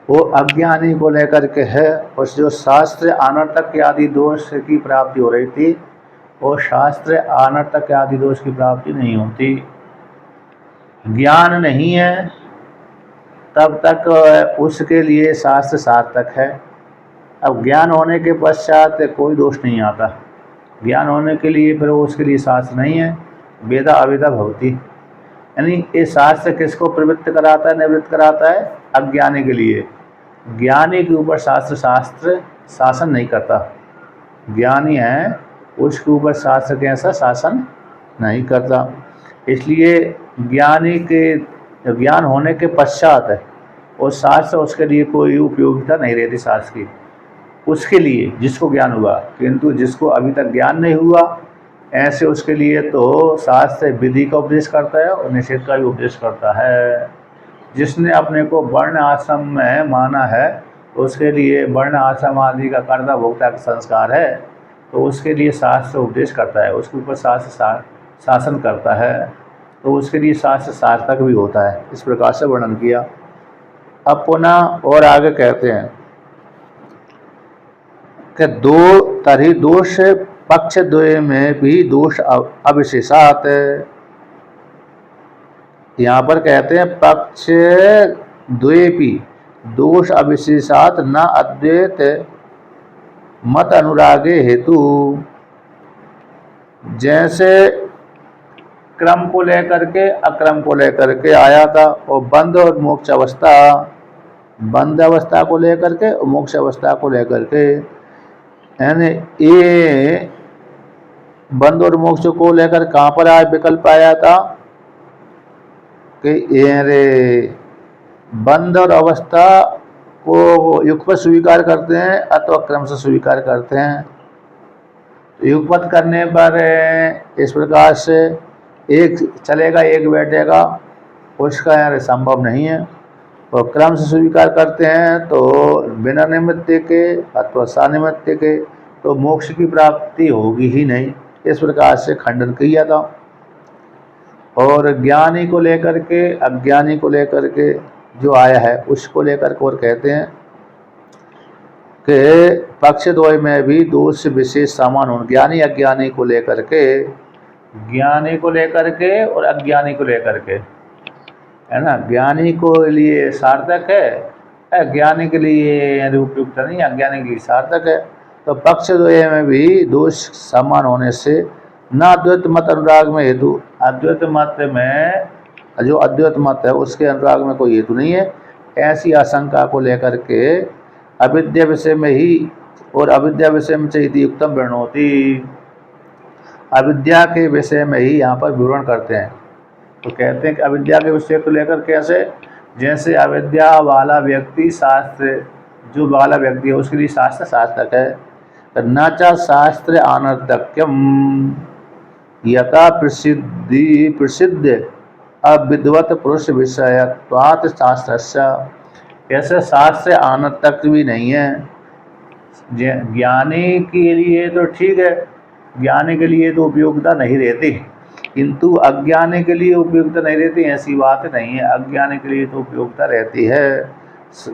वो अज्ञानी को लेकर के है। और जो शास्त्र अनर्थक आदि दोष की प्राप्ति हो रही थी, वो शास्त्र अनर्थक आदि दोष की प्राप्ति नहीं होती। ज्ञान नहीं है तब तक उसके लिए शास्त्र सार्थक है। अब ज्ञान होने के पश्चात कोई दोष नहीं आता। ज्ञान होने के लिए फिर उसके लिए शास्त्र नहीं है। वेदा अवेदा भवति, यानी ये शास्त्र किसको प्रवृत्त कराता है, निवृत्त कराता है? अज्ञानी के लिए। ज्ञानी के ऊपर शास्त्र शासन नहीं करता। ज्ञानी है उसके ऊपर शास्त्र कैसा शासन नहीं करता। इसलिए ज्ञानी के ज्ञान होने के पश्चात है और शास्त्र उसके लिए कोई उपयोगिता नहीं रहती शास्त्र की, उसके लिए जिसको ज्ञान हुआ। किंतु जिसको अभी तक ज्ञान नहीं हुआ, ऐसे उसके लिए तो शास्त्र विधि का उपदेश करता है और निषेध का भी उपदेश करता है। जिसने अपने को वर्ण आश्रम में माना है, उसके लिए वर्ण आश्रम आदि का कर्ता भोक्ता का संस्कार है, तो उसके लिए शास्त्र उपदेश करता है, उसके ऊपर शास्त्र शासन करता है, तो उसके लिए शास्त्र सार्थक भी होता है। इस प्रकार से वर्णन किया। अब पुनः और आगे कहते हैं कि दो तरही दोष पक्ष द्वय में भी दोष अविशेषात। यहाँ पर कहते हैं पक्ष द्वयेपि दोष अविशेषात न अद्वैत मत अनुरागे हेतु। जैसे क्रम को लेकर के अक्रम को लेकर के आया था, और बंध और मोक्ष अवस्था, बंध अवस्था को लेकर के और मोक्ष अवस्था को लेकर के, यानी ये बंध और मोक्ष को लेकर कहाँ पर आया विकल्प आया था कि ये रे बंध और अवस्था को युगपत स्वीकार करते हैं अथवा क्रम से स्वीकार करते हैं। युगपत करने पर इस प्रकार से एक चलेगा एक बैठेगा, उसका यार संभव नहीं है। और क्रम से स्वीकार करते हैं तो बिना निमित्त के अथवा सानिमित्त के तो मोक्ष की प्राप्ति होगी ही नहीं। इस प्रकार से खंडन किया था। और ज्ञानी को लेकर के अज्ञानी को लेकर के जो आया है उसको लेकर के और कहते हैं कि पक्ष द्वय में भी दोष विशेष समान हो। ज्ञानी अज्ञानी को लेकर के, ज्ञानी को लेकर के और अज्ञानी को लेकर के, है ना। ज्ञानी को लिए सार्थक है, अज्ञानी के लिए उपयुक्त नहीं, अज्ञानी के लिए सार्थक है। तो पक्ष द्वय में भी दोष समान होने से न अद्वैत मत अनुराग में हेतु, अद्वैत मत में जो अद्वैत मत है उसके अनुराग में कोई हेतु नहीं है। ऐसी आशंका को लेकर के अविद्या विषय में ही और अविद्या विषय में चाहिए युक्तम वृणोति, अविद्या के विषय में ही यहाँ पर विवरण करते हैं। तो कहते हैं कि अविद्या के विषय को लेकर कैसे, जैसे अविद्या वाला व्यक्ति शास्त्र, जो वाला व्यक्ति है उसके लिए शास्त्र सार्थक है। न च शास्त्र अनर्थक्यम यथा प्रसिद्ध अविद्वत पुरुष विषयत्वात् शास्त्रस्य। ऐसे शास्त्र अनर्थक भी नहीं है। ज्ञानी के लिए तो ठीक है, ज्ञानी के लिए तो उपयोगिता नहीं रहती, किंतु अज्ञानी के लिए उपयोगिता नहीं रहती ऐसी बात नहीं है। अज्ञानी के लिए तो उपयोगिता रहती है।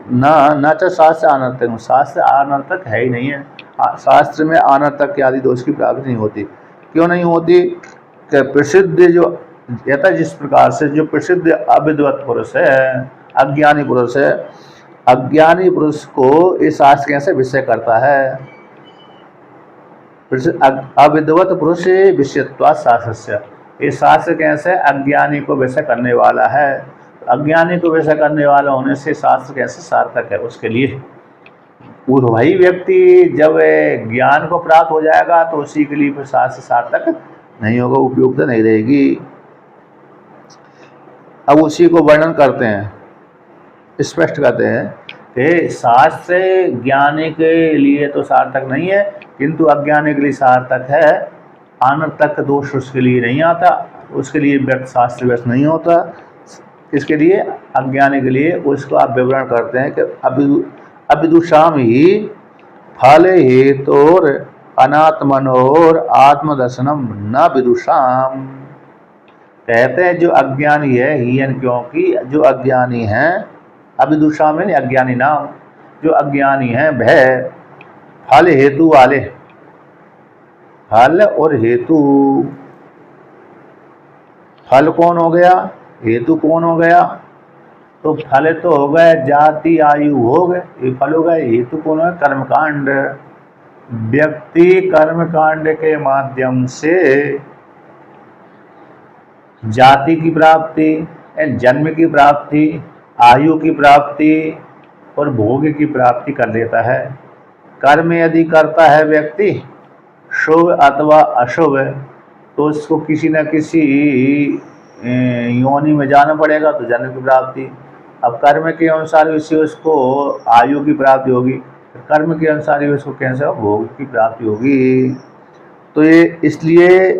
न च शास्त्र अनर्थक, शास्त्र अनर्थक है ही नहीं है। शास्त्र में अनर्थक आदि दोष की प्राप्ति नहीं होती। क्यों नहीं होती? कि प्रसिद्ध जो यथा जिस प्रकार से जो प्रसिद्ध अविद्वत पुरुष है, अज्ञानी पुरुष है, अज्ञानी पुरुष को ये शास्त्र कैसे विषय करता है? अविद्वत पुरुष विषयत्वात् शास्त्रस्य, ये शास्त्र कैसे अज्ञानी को विषय करने वाला है। अज्ञानी को विषय करने वाला होने से शास्त्र कैसे सार्थक है उसके लिए। वही व्यक्ति जब ज्ञान को प्राप्त हो जाएगा तो उसी के लिए फिर शास्त्र सार्थक नहीं होगा, उपयुक्त नहीं रहेगी। अब उसी को वर्णन करते हैं, स्पष्ट करते हैं कि शास्त्र ज्ञानी के लिए तो सार्थक नहीं है, किंतु अज्ञानी के लिए सार्थक है। अनर्थक दोष उसके लिए नहीं आता, उसके लिए व्यक्त शास्त्र व्यस्त नहीं होता। इसके लिए अज्ञानी के लिए उसको आप विवरण करते हैं कि अविदुषाम ही फले हेतोर अनात्मनोर आत्मदर्शनम न विदुषाम। कहते हैं जो अज्ञानी है हीन, क्योंकि जो अज्ञानी हैं अभिदुषा में नहीं, अज्ञानी नाम, जो अज्ञानी हैं वह फल हेतु वाले, फल और हेतु, फल कौन हो गया, हेतु कौन हो गया, तो फल तो हो गए जाति आयु भोग, ये फल हो गए, हेतु कौन है, कर्मकांड। व्यक्ति कर्मकांड के माध्यम से जाति की प्राप्ति, जन्म की प्राप्ति, आयु की प्राप्ति और भोग की प्राप्ति कर लेता है। कर्म यदि करता है व्यक्ति शुभ अथवा अशुभ, तो उसको किसी न किसी योनि में जाना पड़ेगा, तो जन्म की प्राप्ति। अब कर्म के अनुसार वैसे उसको आयु की प्राप्ति होगी, कर्म के अनुसार ही उसको कैसे भोग की प्राप्ति होगी। तो ये इसलिए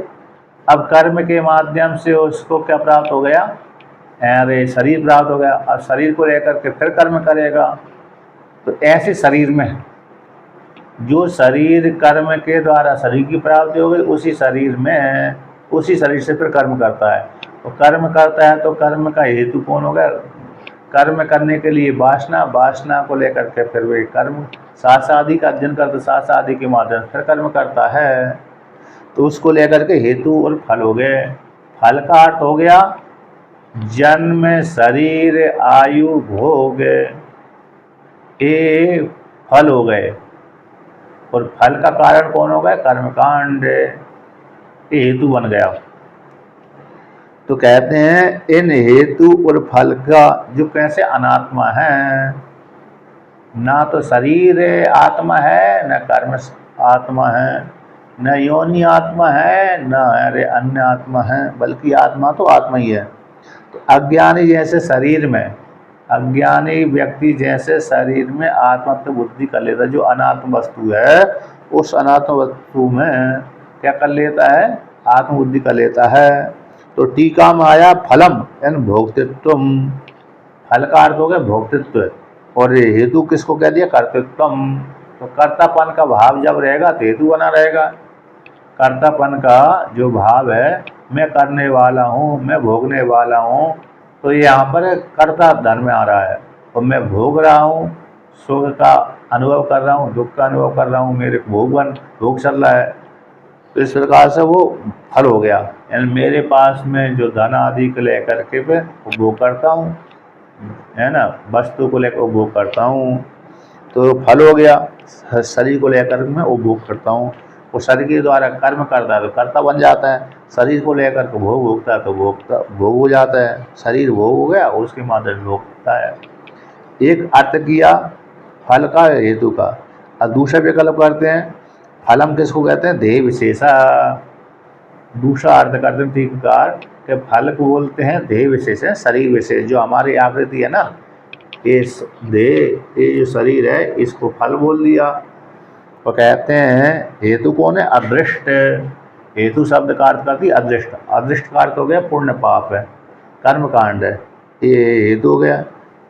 अब कर्म के माध्यम से उसको क्या प्राप्त हो गया, अरे शरीर प्राप्त हो गया। अब शरीर को लेकर के फिर कर्म करेगा, तो ऐसे शरीर में जो शरीर कर्म के द्वारा शरीर की प्राप्ति हो गई, उसी शरीर में उसी शरीर से फिर कर्म करता है। तो कर्म करता है तो कर्म का हेतु कौन हो गया, कर्म करने के लिए वासना, वासना को लेकर के फिर वे कर्म शास्त्र आदि का अध्ययन करते, शास्त्र आदि के माध्यम से फिर कर्म करता है। तो उसको लेकर के हेतु और फल हो गए। फल का अर्थ हो गया जन्म, शरीर, आयु, भोग, ये फल हो गए। और फल का कारण कौन हो गया, कर्मकांड, ये हेतु बन गया। तो कहते हैं इन हेतु और फल का जो कैसे अनात्मा है, ना तो शरीर आत्मा है, न कर्म आत्मा है, न योनि आत्मा है, न अरे अन्य आत्मा है, बल्कि आत्मा तो आत्मा ही है। तो अज्ञानी जैसे शरीर में, अज्ञानी व्यक्ति जैसे शरीर में आत्मत्व बुद्धि कर लेता है, जो अनात्म वस्तु है उस अनात्म वस्तु में क्या कर लेता है, आत्मबुद्धि कर लेता है। तो टीका में आया फलम यानी भोक्तृत्व, फल का अर्थ हो गया भोक्तृत्व, और ये हेतु किसको कह दिया, कर्तृत्वम। तो कर्तापन का भाव जब रहेगा तो हेतु बना रहेगा। कर्तापन का जो भाव है, मैं करने वाला हूँ, मैं भोगने वाला हूँ, तो यहाँ पर कर्ता धर्म में आ रहा है। और मैं भोग रहा हूँ, सुख का अनुभव कर रहा हूँ, दुख का अनुभव कर रहा हूँ, मेरे भोग चल रहा है। तो इस प्रकार से वो फल हो गया, यानी मेरे पास में जो धन आदि को लेकर के मैं उपभोग करता हूँ, है ना, वस्तु को लेकर उपभोग करता हूँ, तो फल हो गया। शरीर को लेकर मैं उपभोग करता हूँ, वो शरीर के द्वारा कर्म करता है तो कर्ता बन जाता है, शरीर को लेकर के भोग भोगता है तो भोग हो जाता है, शरीर भोग हो गया उसके माध्यम से भोगता है। एक अर्थ किया फल का हेतु का। अब दूसरा विकल्प करते हैं, फलम किसको कहते हैं, देह विशेषा। दूसरा अर्थ करते हैं टीकाकार कि फल को बोलते हैं देह विशेष है, शरीर विशेष, जो हमारी आकृति है ना, इस देह, ये जो शरीर है इसको फल बोल दिया। तो कहते हैं हेतु कौन है, अदृष्ट। हेतु शब्द का अर्थ करती है अदृष्ट, अदृष्ट का अर्थ हो गया पुण्य पाप है, कर्मकांड है, ये हेतु हो गया।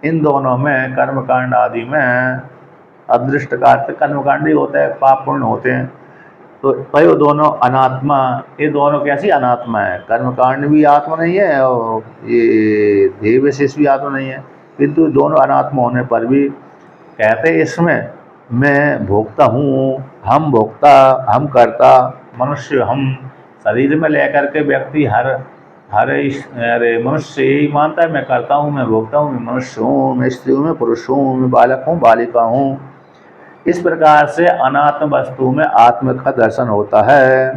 इन दोनों में कर्मकांड आदि में अदृष्ट का अर्थ कर्मकांड ही होता है, पाप पुण्य होते हैं। तो ये दोनों अनात्मा, ये दोनों कैसी अनात्मा है, कर्मकांड भी आत्मा नहीं है और ये देह विशेष भी आत्मा नहीं है, किंतु दोनों अनात्मा होने पर भी कहते हैं इसमें मैं भोगता हूँ, हम भोगता, हम करता, मनुष्य हम। शरीर में लेकर के व्यक्ति अरे मनुष्य यही मानता है मैं करता हूँ, मैं भोगता हूँ, मैं मनुष्य हूँ, मैं स्त्री हूँ, मैं पुरुष हूँ, मैं बालक हूँ, बालिका हूँ। इस प्रकार से अनात्म वस्तु में आत्म का दर्शन होता है।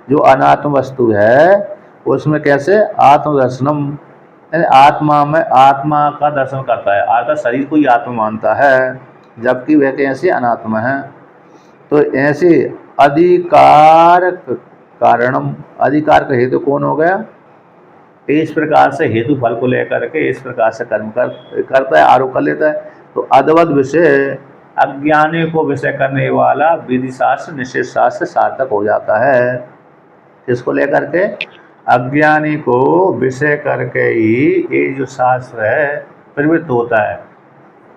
जो अनात्म वस्तु है उसमें कैसे आत्मदर्शनम, यानी आत्मा में आत्मा का दर्शन करता है, आत्मा शरीर को ही आत्मा मानता है, जबकि वह कैसे अनात्मा है। तो ऐसे अधिकार कारणम, अधिकार का हेतु कौन हो गया, इस प्रकार से हेतु फल को लेकर के इस प्रकार से कर्म करता है, आरोप कर लेता है। तो अद्वैत विषय, अज्ञानी को विषय करने वाला विधि शास्त्र निषेध शास्त्र सार्थक हो जाता है। इसको लेकर के अज्ञानी को विषय करके ही ये जो शास्त्र है प्रवृत्त होता है।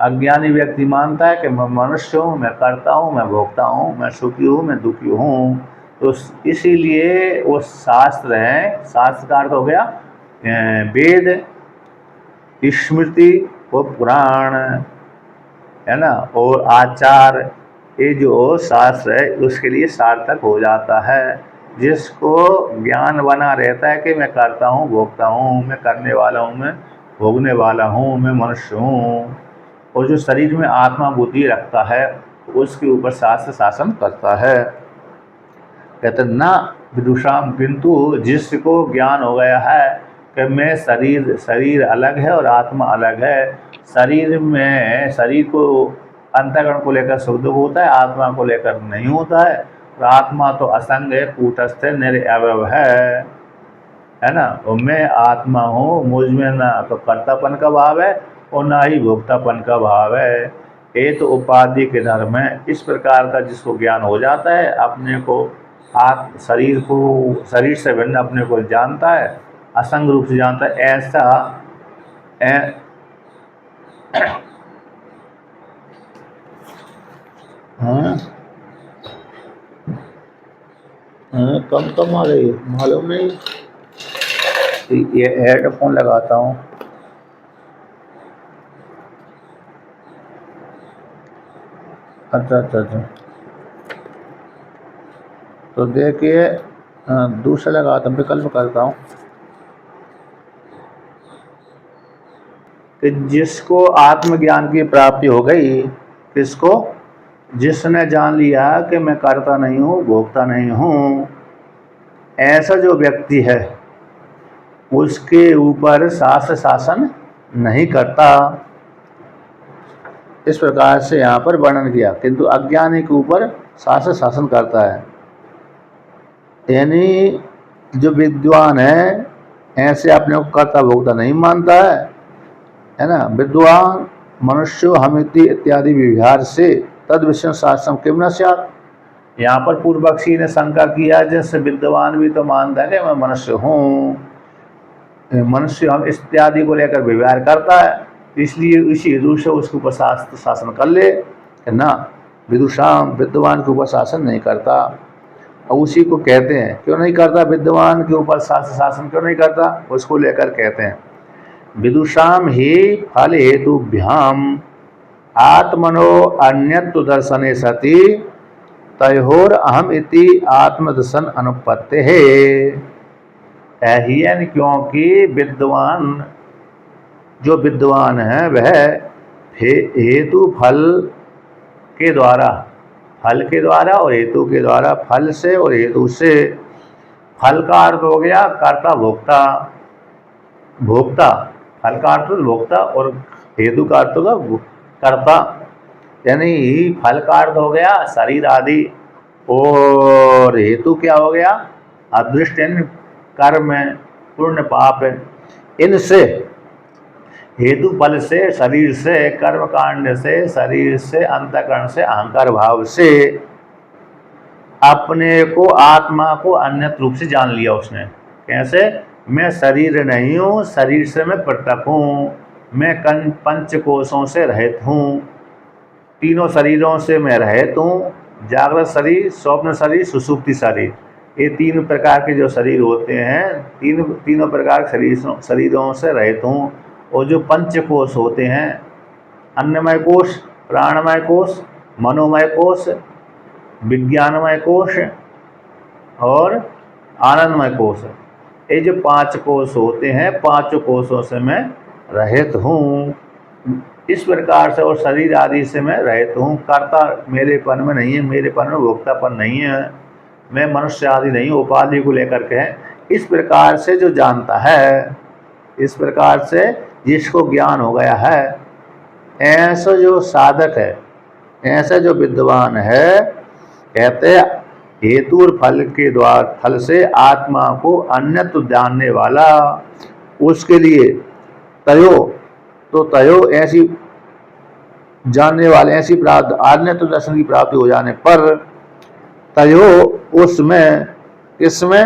अज्ञानी व्यक्ति मानता है कि मैं मनुष्य हूँ, मैं करता हूँ, मैं भोगता हूँ, मैं सुखी हूँ, मैं दुखी हूँ। तो इसीलिए वो शास्त्र है, शास्त्र का अर्थ हो गया वेद, स्मृति, वो पुराण है ना और आचार, ये जो शास्त्र है उसके लिए सार्थक हो जाता है। जिसको ज्ञान बना रहता है कि मैं करता हूँ, भोगता हूँ, मैं करने वाला हूँ, मैं भोगने वाला हूँ, मैं मनुष्य हूँ, और जो शरीर में आत्मा बुद्धि रखता है उसके ऊपर शास्त्र शासन करता है। कहते ना विदुषाम, किंतु जिसको ज्ञान हो गया है कि मैं शरीर अलग है और आत्मा अलग है, शरीर को अंतःकरण को लेकर सुख दुख होता है, आत्मा को लेकर नहीं होता है, और आत्मा तो असंग है, कूटस्थ है, निरअवयव है ना। और मैं आत्मा हूँ, मुझ में ना तो कर्तापन का भाव है और ना ही भोक्तापन का भाव है। ये तो उपाधि के धर्म है। इस प्रकार का जिसको ज्ञान हो जाता है, अपने को शरीर से भिन्न अपने को जानता है, असंग रूप से जानता है, ऐसा कम आ रही है मालूम नहीं। ये हेडफोन लगाता हूँ। अच्छा तो देखिए दूसरा लगाता हूँ, विकल्प करता हूँ कि जिसको आत्मज्ञान की प्राप्ति हो गई, किसको, जिसने जान लिया कि मैं करता नहीं हूँ, भोगता नहीं हूँ, ऐसा जो व्यक्ति है उसके ऊपर शास्त्र शासन नहीं करता। इस प्रकार से यहाँ पर वर्णन किया, किंतु अज्ञानी के ऊपर शास्त्र शासन करता है। यानी जो विद्वान है ऐसे अपने को कर्ता भोक्ता नहीं मानता है ना। विद्वान मनुष्यो हमिति इत्यादि व्यवहार से तद विषय शास्त्रम किम न स्यात्। यहाँ पर पूर्व पक्षी ने शंका किया, जैसे विद्वान भी तो मानता है कि मैं मनुष्य हूँ, मनुष्य हम इत्यादि को लेकर व्यवहार करता है, इसलिए इसी हेतु से उसके ऊपर शास्त्र शासन कर ले। ना विदुषाम, विद्वान के ऊपर शासन नहीं करता। और उसी को कहते हैं, क्यों नहीं करता, विद्वान के ऊपर शास्त्र शासन क्यों नहीं करता, उसको लेकर कहते हैं विदुषाम ही फल हेतुभ्याम आत्मनो अन्यत्व दर्शने सति तयोर अहम इति आत्मदर्शन अनुपत्ति है। यानी क्योंकि विद्वान, जो विद्वान है वह हेतु फल के द्वारा और हेतु के द्वारा, फल से और हेतु से, फल का अर्थ हो गया कर्ता भोक्ता, फल का अर्थ भोक्ता और हेतु का अर्थ होगा कर्ता। यानी फल का अर्थ हो गया शरीर आदि, और हेतु क्या हो गया अदृष्ट, यानी कर्म पुण्य पाप। इनसे हेतु फल से, शरीर से, कर्म कांड से, शरीर से, अंतःकरण से, अहंकार भाव से अपने को, आत्मा को अन्यत रूप से जान लिया उसने। कैसे, मैं शरीर नहीं हूँ, शरीर से मैं पृथक हूँ, मैं पंच कोशों से रहित हूँ, तीनों शरीरों से मैं रहित हूँ, जागृत शरीर, स्वप्न शरीर, सुषुप्ति शरीर, ये तीन प्रकार के जो शरीर होते हैं, तीनों प्रकार के शरीरों से रहित हूँ। और जो पंच कोश होते हैं, अन्नमय कोश, प्राणमय कोश, मनोमय कोश, विज्ञानमय कोश और आनंदमय कोश, ये जो पांच कोश होते हैं, पांचों कोशों से मैं रहित हूँ। इस प्रकार से, और शरीर आदि से मैं रहित हूँ। कर्ता मेरेपन में नहीं है, मेरेपन में भोक्तापन नहीं है, मैं मनुष्य आदि नहीं, उपाधि को लेकर के। इस प्रकार से जो जानता है, इस प्रकार से जिसको ज्ञान हो गया है, ऐसा जो साधक है, ऐसा जो विद्वान है, कहते हेतु और फल के द्वारा, फल से आत्मा को अन्यत्व जानने वाला, उसके लिए तयो ऐसी जानने वाले, ऐसी प्राप्त अन्यत्व दर्शन की प्राप्ति हो जाने पर, तयो उसमें, किसमें,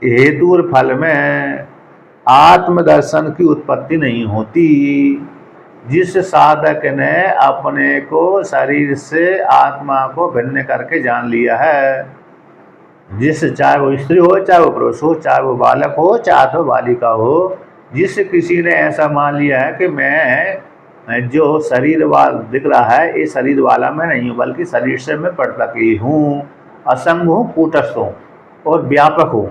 हेतु और फल में आत्मदर्शन की उत्पत्ति नहीं होती। जिस साधक ने अपने को शरीर से आत्मा को भिन्न करके जान लिया है, चाहे वो स्त्री हो, चाहे वो पुरुष हो, चाहे वो बालक हो, चाहे वो बालिका हो, जिस किसी ने ऐसा मान लिया है कि मैं जो शरीर वाला दिख रहा है ये शरीर वाला मैं नहीं हूँ, बल्कि शरीर से मैं पृथक ही हूँ, असंग हूँ, कूटस्थ हूँ और व्यापक हूँ।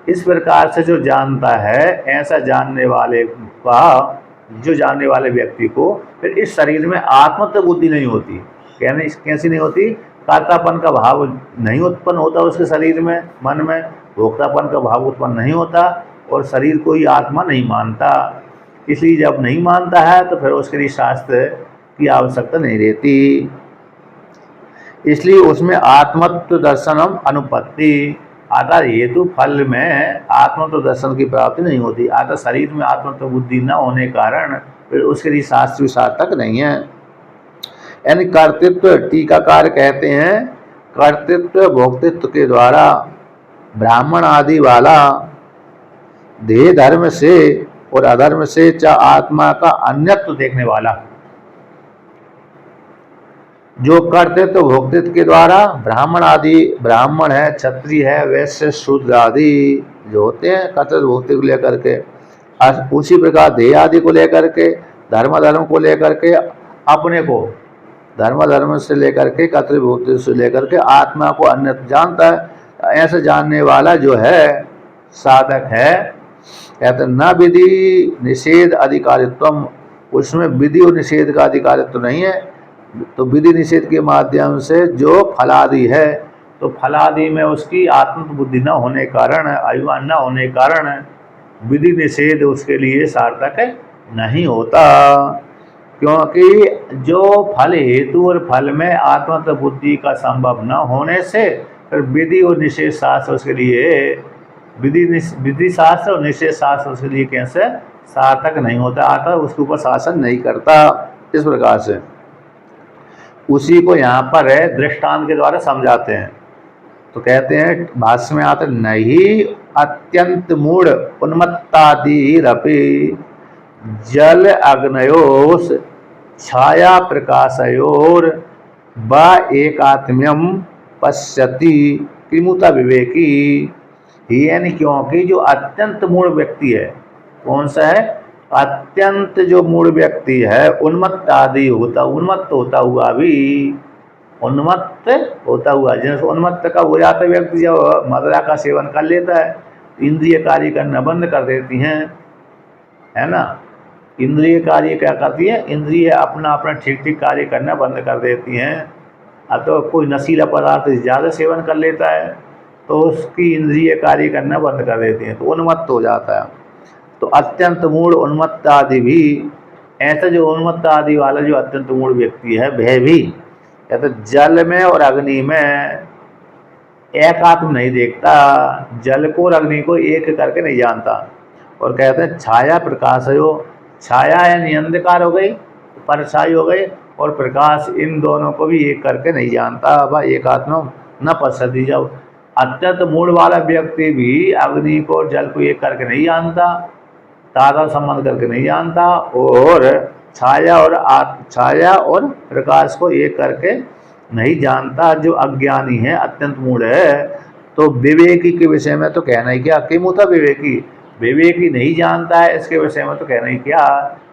इस प्रकार से जो जानता है, ऐसा जानने वाले का, जो जानने वाले व्यक्ति को फिर इस शरीर में आत्मत्व बुद्धि नहीं होती। कहने कैसी नहीं होती? कर्तापन का भाव नहीं उत्पन्न होता उसके शरीर में, मन में भोक्तापन का भाव उत्पन्न नहीं होता और शरीर को ही आत्मा नहीं मानता। इसलिए जब नहीं मानता है तो फिर उसके लिए शास्त्र की आवश्यकता नहीं रहती। इसलिए उसमें आत्मत्व दर्शनम अनुपत्ति, अतः हेतु फल में आत्मत्व दर्शन की प्राप्ति नहीं होती। अतः शरीर में आत्मत्व बुद्धि न होने कारण फिर उसके लिए शास्त्र भी सार्थक नहीं है। यानी कर्तृत्व, टीकाकार कहते हैं, कर्तृत्व भोक्तृत्व के द्वारा ब्राह्मण आदि वाला देह धर्म से और अधर्म से च आत्मा का अन्यत्व देखने वाला, जो कर्तृत्व भोक्तृत्व के द्वारा ब्राह्मण आदि, ब्राह्मण है, क्षत्रिय है, वैश्य, शूद्र आदि जो होते हैं कर्तृत्व भोक्तृत्व को लेकर के, उसी प्रकार देह आदि को लेकर के, धर्म को लेकर के, अपने को धर्म से लेकर के, कर्तृत्व भोक्तृत्व से लेकर के आत्मा को अन्यत्र जानता है। ऐसे जानने वाला जो है साधक है, कहते न विधि निषेध अधिकारित्व, उसमें विधि और निषेध का अधिकारित्व नहीं है। तो विधि निषेध के माध्यम से जो फलादि है, तो फलादि में उसकी आत्म बुद्धि न होने कारण, अभिमान न होने कारण विधि निषेध उसके लिए सार्थक नहीं होता। क्योंकि जो फल हेतु और फल में आत्मत्व बुद्धि का संभव न होने से फिर विधि और निषेध शास्त्र उसके लिए, विधि शास्त्र और निषेध शास्त्र उसके लिए कैसे सार्थक नहीं होता, आता उसके ऊपर शासन नहीं करता। इस प्रकार से उसी को यहाँ पर है दृष्टांत के द्वारा समझाते हैं। तो कहते हैं भाष्य में आते, नहीं अत्यंत मूढ़ उन्मत्तादि रपि जल अग्नयोस छाया प्रकाशयोर व एकात्म्यम पश्यति किमुता विवेकी। यानी क्योंकि जो अत्यंत मूढ़ व्यक्ति है, कौन सा है? अत्यंत जो मूढ़ व्यक्ति है, उन्मत्त आदि होता, उन्मत्त होता हुआ भी, उन्मत्त होता हुआ, जैसे उन्मत्त का हो जाता व्यक्ति जब मदिरा का सेवन कर लेता है, इंद्रिय कार्य करना बंद कर देती हैं, है ना। इंद्रिय कार्य क्या करती है? इंद्रिय अपना अपना ठीक ठीक कार्य करना बंद कर देती हैं। अब तो कोई नशीला पदार्थ ज़्यादा सेवन कर लेता है तो उसकी इंद्रिय कार्य करना बंद कर देती हैं, तो उन्मत्त हो जाता है। तो अत्यंत मूढ़ उन्मत्त आदि भी, ऐसा जो उन्मत्त आदि वाला जो अत्यंत मूढ़ व्यक्ति है वह भी या तो जल में और अग्नि में एकात्म नहीं देखता, जल को और अग्नि को एक करके नहीं जानता। और कहते हैं छाया प्रकाश हो, छाया यानी अंधकार हो गई, परछाई हो गई, और प्रकाश, इन दोनों को भी एक करके नहीं जानता। वह एकात्म न पश्यति। जब अत्यंत मूढ़ वाला व्यक्ति भी अग्नि को और जल को एक करके नहीं जानता, तादा संबंध करके नहीं जानता, और छाया और प्रकाश को एक करके नहीं जानता, जो अज्ञानी है, अत्यंत मूढ़ है, तो विवेकी के विषय में तो कहना ही क्या, किमुता विवेकी, विवेकी नहीं जानता है इसके विषय में तो कहना ही क्या।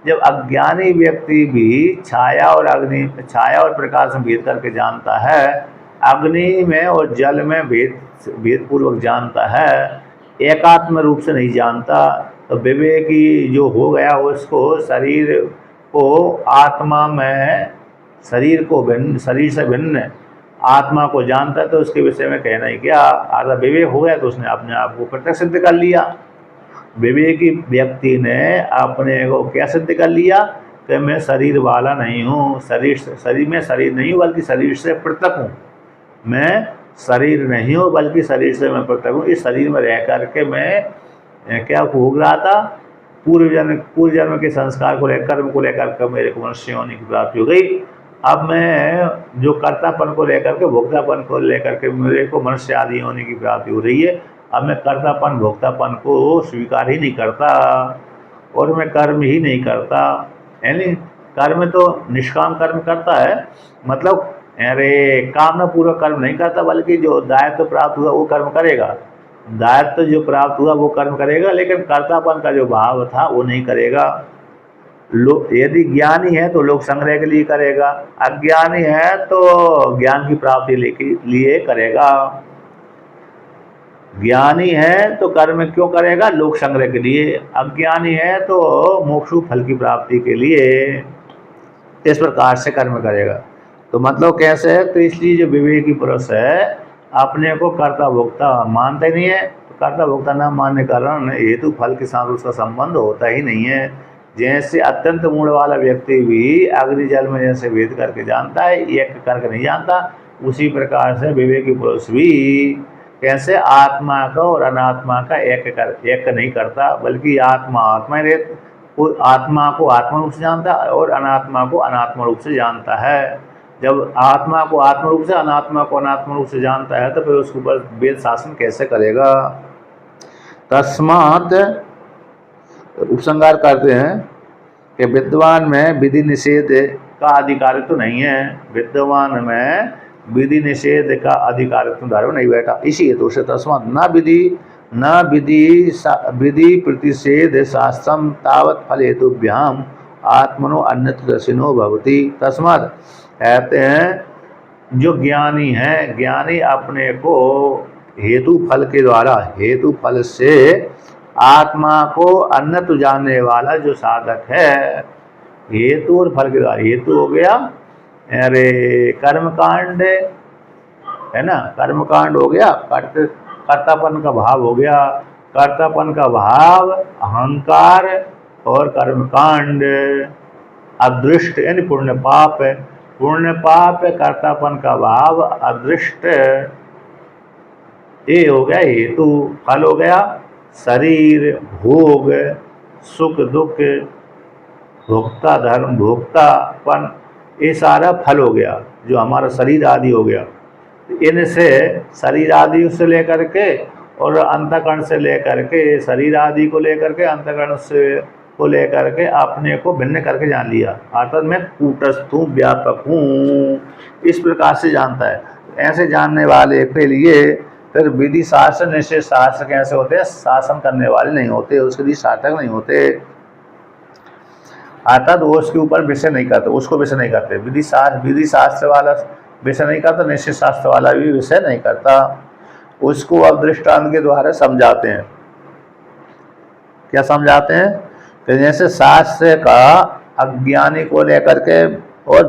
जब अज्ञानी व्यक्ति भी छाया और अग्नि, छाया और प्रकाश में भेद करके जानता है, अग्नि में और जल में भेद पूर्वक जानता है, एकात्म रूप से नहीं जानता, तो विवेकी जो हो गया उसको शरीर को आत्मा में, शरीर को भिन्न, शरीर से भिन्न आत्मा को जानता है, तो उसके विषय में कहना ही क्या। आधा विवेक हो गया तो उसने अपने आप को प्रत्यक्ष सिद्ध कर लिया। विवेकी व्यक्ति ने अपने को क्या सिद्ध कर लिया कि मैं शरीर वाला नहीं हूँ, शरीर में शरीर नहीं हूँ बल्कि शरीर से पृथक हूँ, मैं शरीर नहीं हूँ बल्कि शरीर से मैं पृथक हूँ। इस शरीर में रह करके मैं क्या भोग रहा था, पूर्व जन्म के संस्कार को लेकर, कर्म को लेकर के मेरे को मनुष्य होने की प्राप्ति हो गई। अब मैं जो कर्तापन को लेकर के, भोक्तापन को लेकर के मेरे को मनुष्य आदि होने की प्राप्ति हो रही है। अब मैं कर्तापन भोक्तापन को स्वीकार ही नहीं करता और मैं कर्म ही नहीं करता। यानी कर्म तो निष्काम कर्म करता है, मतलब अरे कामना पूर्वक कर्म नहीं करता, बल्कि जो दायित्व प्राप्त हुआ वो कर्म करेगा। दायित्व जो प्राप्त हुआ वो कर्म करेगा, लेकिन कर्तापन का जो भाव था वो नहीं करेगा। यदि ज्ञानी है तो लोक संग्रह के लिए करेगा, अज्ञानी है तो ज्ञान की प्राप्ति लिए करेगा। ज्ञानी है तो कर्म क्यों करेगा? लोक संग्रह के लिए। अज्ञानी है तो मोक्ष फल की प्राप्ति के लिए। इस प्रकार से कर्म करेगा। तो मतलब कैसे है? तो इसलिए जो विवेकी पुरुष है अपने को कर्ता भोक्ता मानते नहीं है। तो कर्ता भोक्ता न मानने के कारण हेतु फल के साथ उसका संबंध होता ही नहीं है। जैसे अत्यंत मूढ़ वाला व्यक्ति भी अग्नि जल में जैसे भेद करके जानता है, एक करके नहीं जानता, उसी प्रकार से विवेकी पुरुष भी कैसे आत्मा का और अनात्मा का एक नहीं करता, बल्कि आत्मा आत्मा ही रहती, वो आत्मा को आत्मा रूप से जानता है और अनात्मा को अनात्मा रूप से जानता है। जब आत्मा को आत्मा रूप से, अनात्मा को अनात्मा रूप से जानता है तो फिर उसके ऊपर वेद शासन कैसे करेगा? तस्मात् उपसंहार करते हैं कि विद्वान में विधि निषेध का अधिकार तो नहीं है। विद्वान में विधि निषेध का अधिकार तो धारे नहीं बैठा। इसी हेतु से तस्मात् न विधि प्रतिषेध शास्त्रम तावत फल हेतुभ्याम आत्मनो अन्यत्र दर्शिनो भवति। तस्मात् कहते हैं जो ज्ञानी है, ज्ञानी अपने को हेतु फल के द्वारा, हेतु फल से आत्मा को अन्यत्र जानने वाला जो साधक है, हेतु और फल के द्वारा। हेतु हो गया अरे कर्मकांड है ना, कर्मकांड हो गया, कर्तापन का भाव हो गया, कर्तापन का भाव अहंकार, और कर्मकांड अदृष्ट यानी पुण्य पाप है। पुण्य पाप कर्तापन का भाव अदृष्ट, ये हो गया हेतु। फल हो गया शरीर, भोग, सुख दुख, भोक्ता धर्म, भोक्तापन, ये सारा फल हो गया जो हमारा शरीर आदि हो गया। इनसे शरीर आदि से लेकर के और अंतःकरण से लेकर के, शरीर आदि को लेकर के अंतःकरण से को लेकर के अपने को भिन्न करके जान लिया, अर्थात मैं कूटस्थ हूँ, व्यापक हूँ, इस प्रकार से जानता है। ऐसे जानने वाले के लिए फिर विधि शास्त्र निश्चय शास्त्र कैसे होते हैं? शासन करने वाले नहीं होते, उसके लिए सार्थक नहीं होते, अर्थात वो उसके ऊपर विषय नहीं करते, उसको विषय नहीं करते। विधि शास्त्र वाला विषय नहीं करता, निश्चय शास्त्र वाला भी विषय नहीं करता, उसको अब दृष्टांत के द्वारा समझाते हैं। क्या समझाते हैं? कि जैसे शास्त्र का अज्ञानी को लेकर के और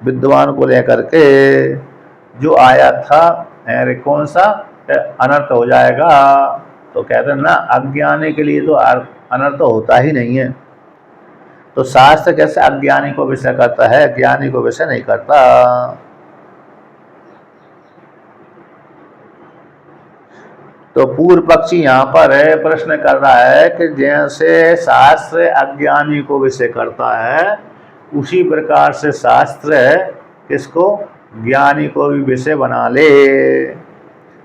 विद्वान को लेकर के जो आया था, अरे कौन सा अनर्थ हो जाएगा, तो कहते हैं ना अज्ञानी के लिए तो अनर्थ होता ही नहीं है। तो शास्त्र कैसे अज्ञानी को विषय करता है, ज्ञानी को विषय नहीं करता। तो पूर्व पक्षी यहाँ पर प्रश्न कर रहा है कि जैसे शास्त्र अज्ञानी को विषय करता है, उसी प्रकार से शास्त्र किसको? ज्ञानी को भी विषय बना ले।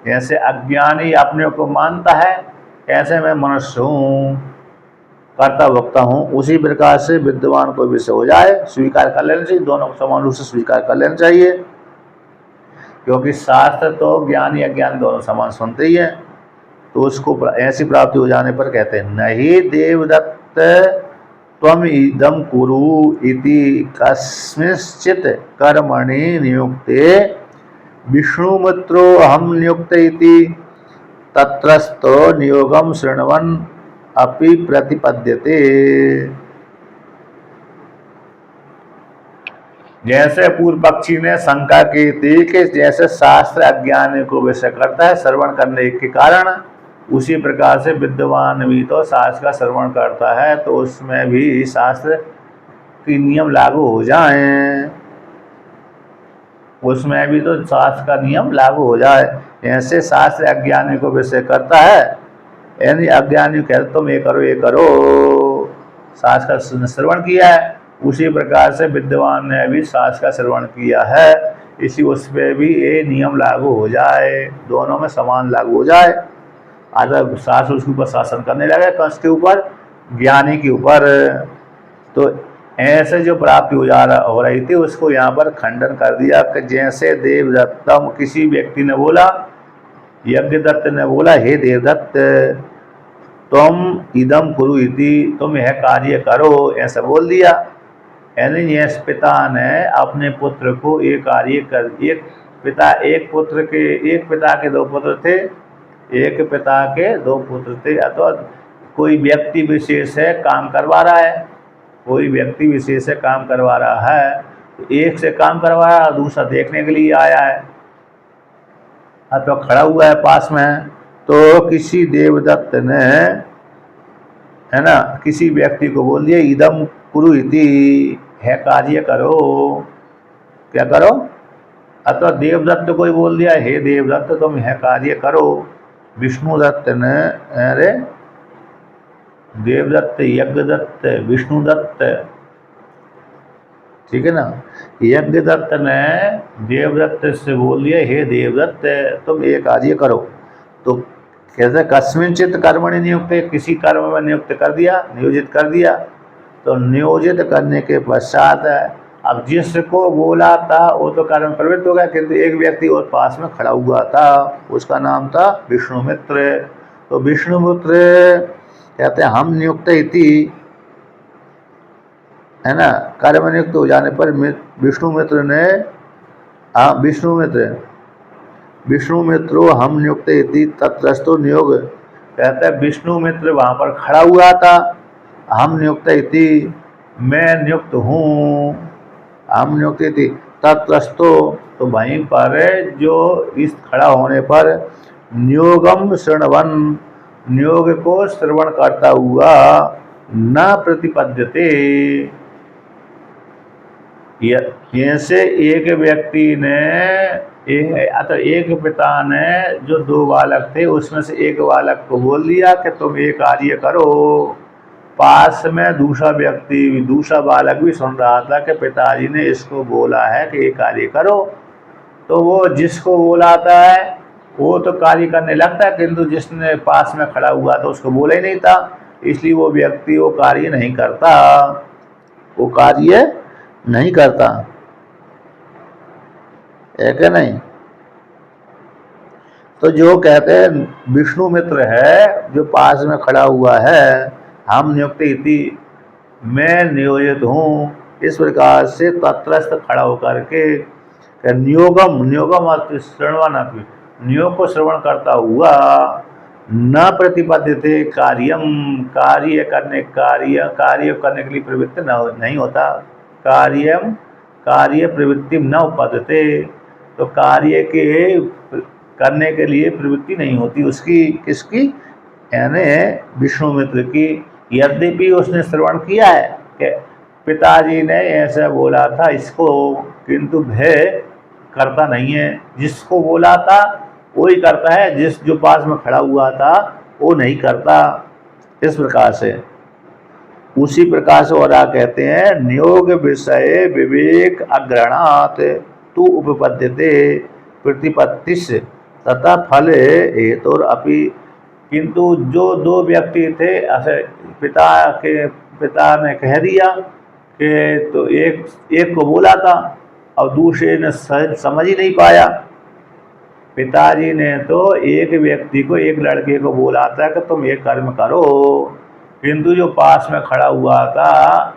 जैसे अज्ञानी अपने को मानता है कैसे मैं मनुष्य हूँ, कर्ता भोक्ता हूँ, उसी प्रकार से विद्वान को विषय हो जाए, स्वीकार कर लेना चाहिए। दोनों को समान रूप से स्वीकार कर लेना चाहिए, क्योंकि शास्त्र तो ज्ञानी अज्ञानी दोनों समान सुनते ही हैं। तो उसको ऐसी प्राप्ति हो जाने पर कहते हैं नहीं देवदत्त त्वम इदम कुरु इति कस्मिंश्चित् कर्मणि नियुक्ते विष्णुमित्रो अहम नियुक्त इति तत्रस्थो नियोगम शृण्वन् अपि प्रतिपद्यते। जैसे पूर्व पक्षी ने शंका की थी कि जैसे शास्त्र अज्ञानी को विषय करता है श्रवण करने के कारण, उसी प्रकार से विद्वान भी तो शास्त्र का श्रवण करता है, तो उसमें भी शास्त्र के नियम लागू हो जाएं, उसमें भी तो शास्त्र का नियम लागू हो जाए। ऐसे शास्त्र अज्ञानी को विषय करता है, यानी अज्ञानी कहते तुम ये करो ये करो, शास्त्र का श्रवण किया है, उसी प्रकार से विद्वान ने भी शास्त्र का श्रवण किया है, इसी उस पर भी ये नियम लागू हो जाए, दोनों में समान लागू हो जाए। अगर शास्त्र उसके ऊपर शासन करने लगे, कंस के ऊपर, ज्ञानी के ऊपर, तो ऐसे जो प्राप्ति हो रही थी उसको यहाँ पर खंडन कर दिया कि जैसे देवदत्तम, किसी व्यक्ति ने बोला यज्ञदत्त ने बोला, हे देवदत्त, तुम इदम कुरु इति, तुम यह कार्य करो, ऐसा बोल दिया। यानी इस पिता ने अपने पुत्र को एक कार्य कर, एक पिता के दो पुत्र थे, एक पिता के दो पुत्र थे। अथवा कोई व्यक्ति विशेष है काम करवा रहा है, कोई व्यक्ति विशेष है काम करवा रहा है, एक से काम करवा रहा है, दूसरा देखने के लिए आया है अथवा खड़ा हुआ है पास में। तो किसी देवदत्त ने, है ना, किसी व्यक्ति को बोल दिया, इदम कुरु इति, है कार्य करो, क्या करो। अथवा देवदत्त को ही बोल दिया, हे देवदत्त तुम यह कार्य करो। विष्णुदत्त ने, अरे देवदत्त, यज्ञदत्त, विष्णुदत्त, ठीक है ना। यज्ञदत्त ने देवदत्त से बोल दिया, हे देवदत्त तुम ये कार्य करो। तो कैसे, कस्मिंचित कर्मणि नियुक्त, किसी कर्म में नियुक्त कर दिया, नियोजित कर दिया। तो नियोजित करने के पश्चात अब जिसको बोला था वो तो कर्म प्रवृत्त हो गया, किंतु एक व्यक्ति और पास में खड़ा हुआ था, उसका नाम था विष्णुमित्र। तो विष्णुमित्र कहते हैं हम नियुक्त इति, है ना, कर्म नियुक्त हो जाने पर विष्णुमित्र ने, हाँ विष्णुमित्रो हम नियुक्त इति तत्रस्थो नियोग, कहते हैं विष्णुमित्र वहाँ पर खड़ा हुआ था, हम नियुक्त इति, मैं नियुक्त हूँ, हम नियुक्त इति तत्रस्थो, तो वहीं पर जो इस खड़ा होने पर नियोगम श्रवण, नियोग को श्रवण करता हुआ, न प्रतिपद्यते, जैसे एक व्यक्ति ने, एक पिता ने जो दो बालक थे उसमें से एक बालक को बोल दिया कि तुम ये कार्य करो, पास में दूसरा बालक भी सुन रहा था कि पिताजी ने इसको बोला है कि ये कार्य करो। तो वो जिसको बोलाता है वो तो कार्य करने लगता है, किंतु जिसने पास में खड़ा हुआ था उसको बोला ही नहीं था, इसलिए वो व्यक्ति वो कार्य नहीं करता, वो कार्य नहीं करता, है कि नहीं। तो जो कहते हैं विष्णुमित्र है जो पास में खड़ा हुआ है, हम नियुक्त इति, मैं नियोजित हूँ, इस प्रकार से तत्रस्थ खड़ा होकर के नियोगम अर्थ श्रवण, नियोग को श्रवण करता हुआ, न प्रतिपद्यते कार्यम, कार्य करने के लिए प्रवृत्त नहीं होता, कार्य प्रवृत्ति न उपपद्यते, तो कार्य के करने के लिए प्रवृत्ति नहीं होती उसकी, किसकी, यानी विष्णुमित्र की। यद्यपि उसने श्रवण किया है कि पिताजी ने ऐसा बोला था इसको, किंतु वह करता नहीं है, जिसको बोला था वो ही करता है, जो पास में खड़ा हुआ था वो नहीं करता। इस प्रकार से, उसी प्रकार से और कहते हैं नियोग विषय विवेक अग्रहणात् तु उपपद्यते प्रतिपत्तिश तथा फल हेतुर अपि, किंतु जो दो व्यक्ति थे, ऐसे पिता ने कह दिया कि तो एक को बोला था और दूसरे ने समझ ही नहीं पाया। पिताजी ने तो एक व्यक्ति को, एक लड़के को बोला था कि तुम ये कर्म करो, किंतु जो पास में खड़ा हुआ था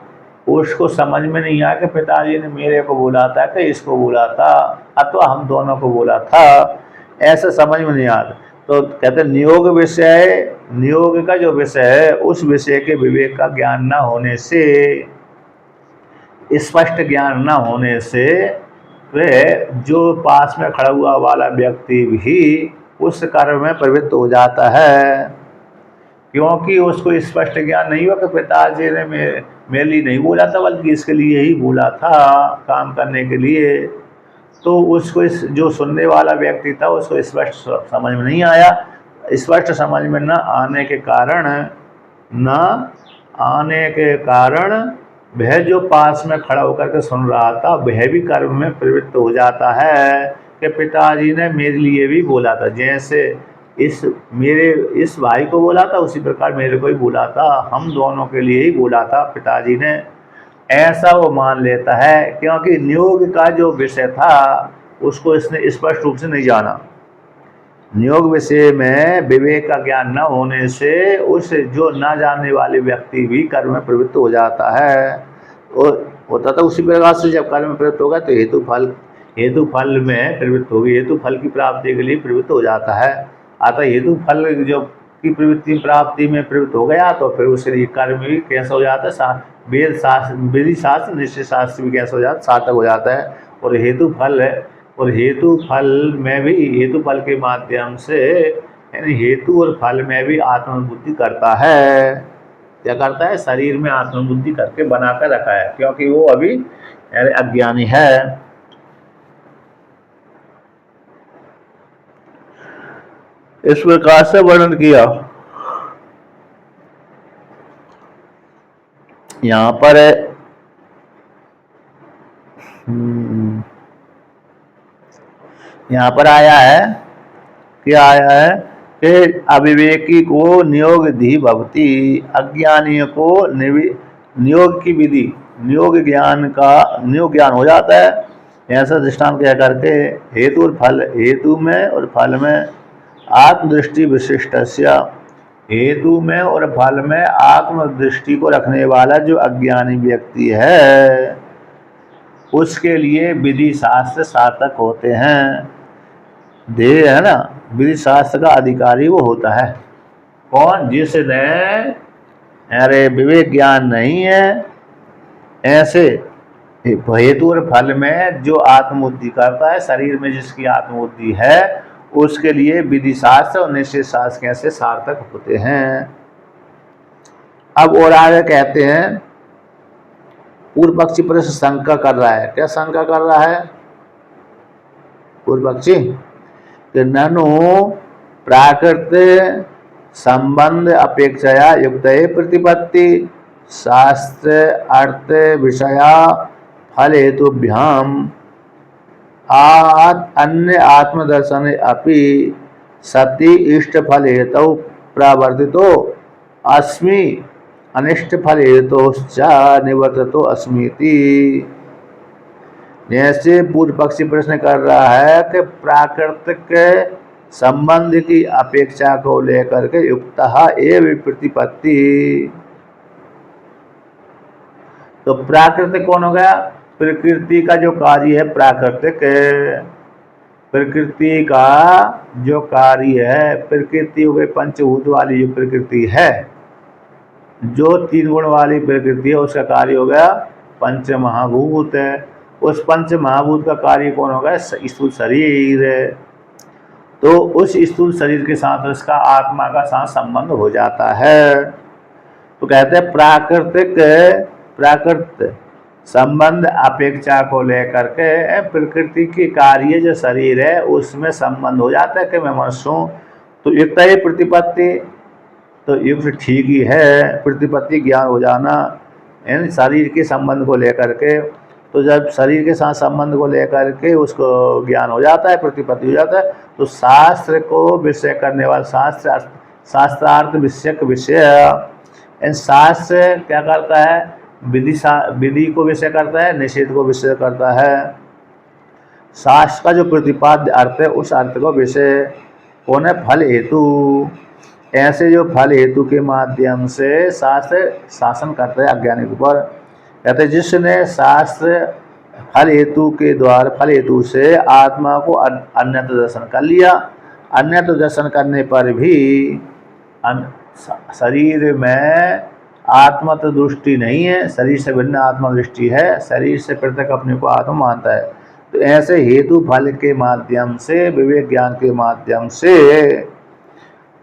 उसको समझ में नहीं आया कि पिताजी ने मेरे को बोला था कि इसको बोला था, अथवा हम दोनों को बोला था, ऐसा समझ में नहीं आता। तो कहते नियोग विषय, नियोग का जो विषय है उस विषय के विवेक का ज्ञान न होने से, स्पष्ट ज्ञान न होने से, वह जो पास में खड़ा हुआ वाला व्यक्ति भी उस कर्म में प्रवृत्त हो जाता है, क्योंकि उसको स्पष्ट ज्ञान नहीं हुआ कि पिताजी ने मेरे लिए नहीं बोला था बल्कि इसके लिए ही बोला था काम करने के लिए। तो उसको जो सुनने वाला व्यक्ति था उसको स्पष्ट समझ में नहीं आया। स्पष्ट समझ में न आने के कारण वह जो पास में खड़ा होकर के सुन रहा था वह भी कर्म में प्रवृत्त हो जाता है कि पिताजी ने मेरे लिए भी बोला था, जैसे इस भाई को बोला था उसी प्रकार मेरे को ही बोला था, हम दोनों के लिए ही बोला था पिताजी ने, ऐसा वो मान लेता है, क्योंकि नियोग का जो विषय था उसको इसने स्पष्ट रूप से नहीं जाना। नियोग विषय में विवेक का ज्ञान न होने से उस जो न जानने वाले व्यक्ति भी कर्म में प्रवृत्त हो जाता है। और होता था उसी प्रकार से जब कर्म में प्रवृत्त होगा तो हेतु फल में प्रवृत्त होगी, हेतु फल की प्राप्ति के लिए प्रवृत्त हो जाता है। अतः हेतु फल जो की प्रवृत्ति प्राप्ति में प्रवृत्त हो गया तो फिर उसके लिए कर्म भी कैसा हो जाता है, वेद शास्त्र विधि शास्त्र निश्चय शास्त्र भी कैसा हो जाता है, सार्थक हो जाता है। और हेतु फल में भी हेतु फल के माध्यम से यानी हेतु और फल में भी आत्मबुद्धि करता है। क्या करता है, शरीर में आत्मबुद्धि करके बना कर रखा है, क्योंकि वो अभी अज्ञानी है। इस प्रकार से वर्णन किया। यहाँ पर आया है, क्या आया है कि अविवेकी को नियोग धी भवती, अज्ञानी को नियोग की विधि नियोग ज्ञान हो जाता है। ऐसा दृष्टांत कह करके हेतु और फल, हेतु में और फल में आत्मदृष्टि विशिष्टस्य, हेतु में और फल में आत्मदृष्टि को रखने वाला जो अज्ञानी व्यक्ति है उसके लिए विधि शास्त्र सार्थक होते हैं। ध्येय है ना, विधि शास्त्र का अधिकारी वो होता है कौन, जिसने अरे विवेक ज्ञान नहीं है, ऐसे हेतु और फल में जो आत्मबुद्धि करता है, शरीर में जिसकी आत्मबुद्धि है उसके लिए विधि शास्त्र और निश्चय शास्त्र कैसे सार्थक होते हैं। अब और आगे कहते हैं, पूर्व पक्षी प्रश्न शंका कर रहा है। क्या शंका कर रहा है पूर्व पक्षी कि ननु प्राकृत संबंध अपेक्षया युक्त प्रतिपत्ति शास्त्र अर्थ विषया फल हेतुभ्याम अन्य आत्मदर्शन अपि सति इष्ट फल हेतु प्रवर्तितो अस्मि अनिष्ट फल हेतुश्च निवर्तितो अस्मीति। जैसे पूर्व पक्षी प्रश्न कर रहा है कि प्राकृतिक संबंध की अपेक्षा को लेकर के युक्त एवं प्रतिपत्ति, तो प्राकृतिक कौन हो गया, प्रकृति का जो कार्य है प्राकृतिक, प्रकृति का जो कार्य है, प्रकृति हो गई पंचभूत वाली जो प्रकृति है, जो 3 गुण वाली प्रकृति है उसका कार्य हो गया पंच महाभूत। उस पंच महाभूत का कार्य कौन होगा, स्थूल शरीर। तो उस स्थूल शरीर के साथ उसका आत्मा का साथ संबंध हो जाता है। तो कहते हैं प्राकृत संबंध अपेक्षा को लेकर के प्रकृति के कार्य जो शरीर है उसमें संबंध हो जाता है कि मैं मनुष्य हूँ। तो युक्त है प्रतिपत्ति, तो युक्त ठीक ही है, प्रतिपत्ति ज्ञान हो जाना यानी शरीर के संबंध को लेकर के। तो जब शरीर के साथ संबंध को लेकर के उसको ज्ञान हो जाता है, प्रतिपत्ति हो जाता है, तो शास्त्र को विषय करने वाला शास्त्रार्थ विषय शास्त्र क्या करता है, विधि को विषय करता है, निषेध को विषय करता है। शास्त्र का जो प्रतिपाद्य अर्थ है उस अर्थ को विषय कौन है, फल हेतु। ऐसे जो फल हेतु के माध्यम से शास्त्र शासन करता है अज्ञानी के ऊपर। कहते हैं जिसने शास्त्र फल हेतु के द्वारा फल हेतु से आत्मा को अन्यत्र दर्शन कर लिया, अन्यत्र दर्शन करने पर भी शरीर में आत्मत दृष्टि नहीं है, शरीर से भिन्न आत्मा दृष्टि है, शरीर से पृथक अपने को आत्मा मानता है। तो ऐसे हेतु फल के माध्यम से, विवेक ज्ञान के माध्यम से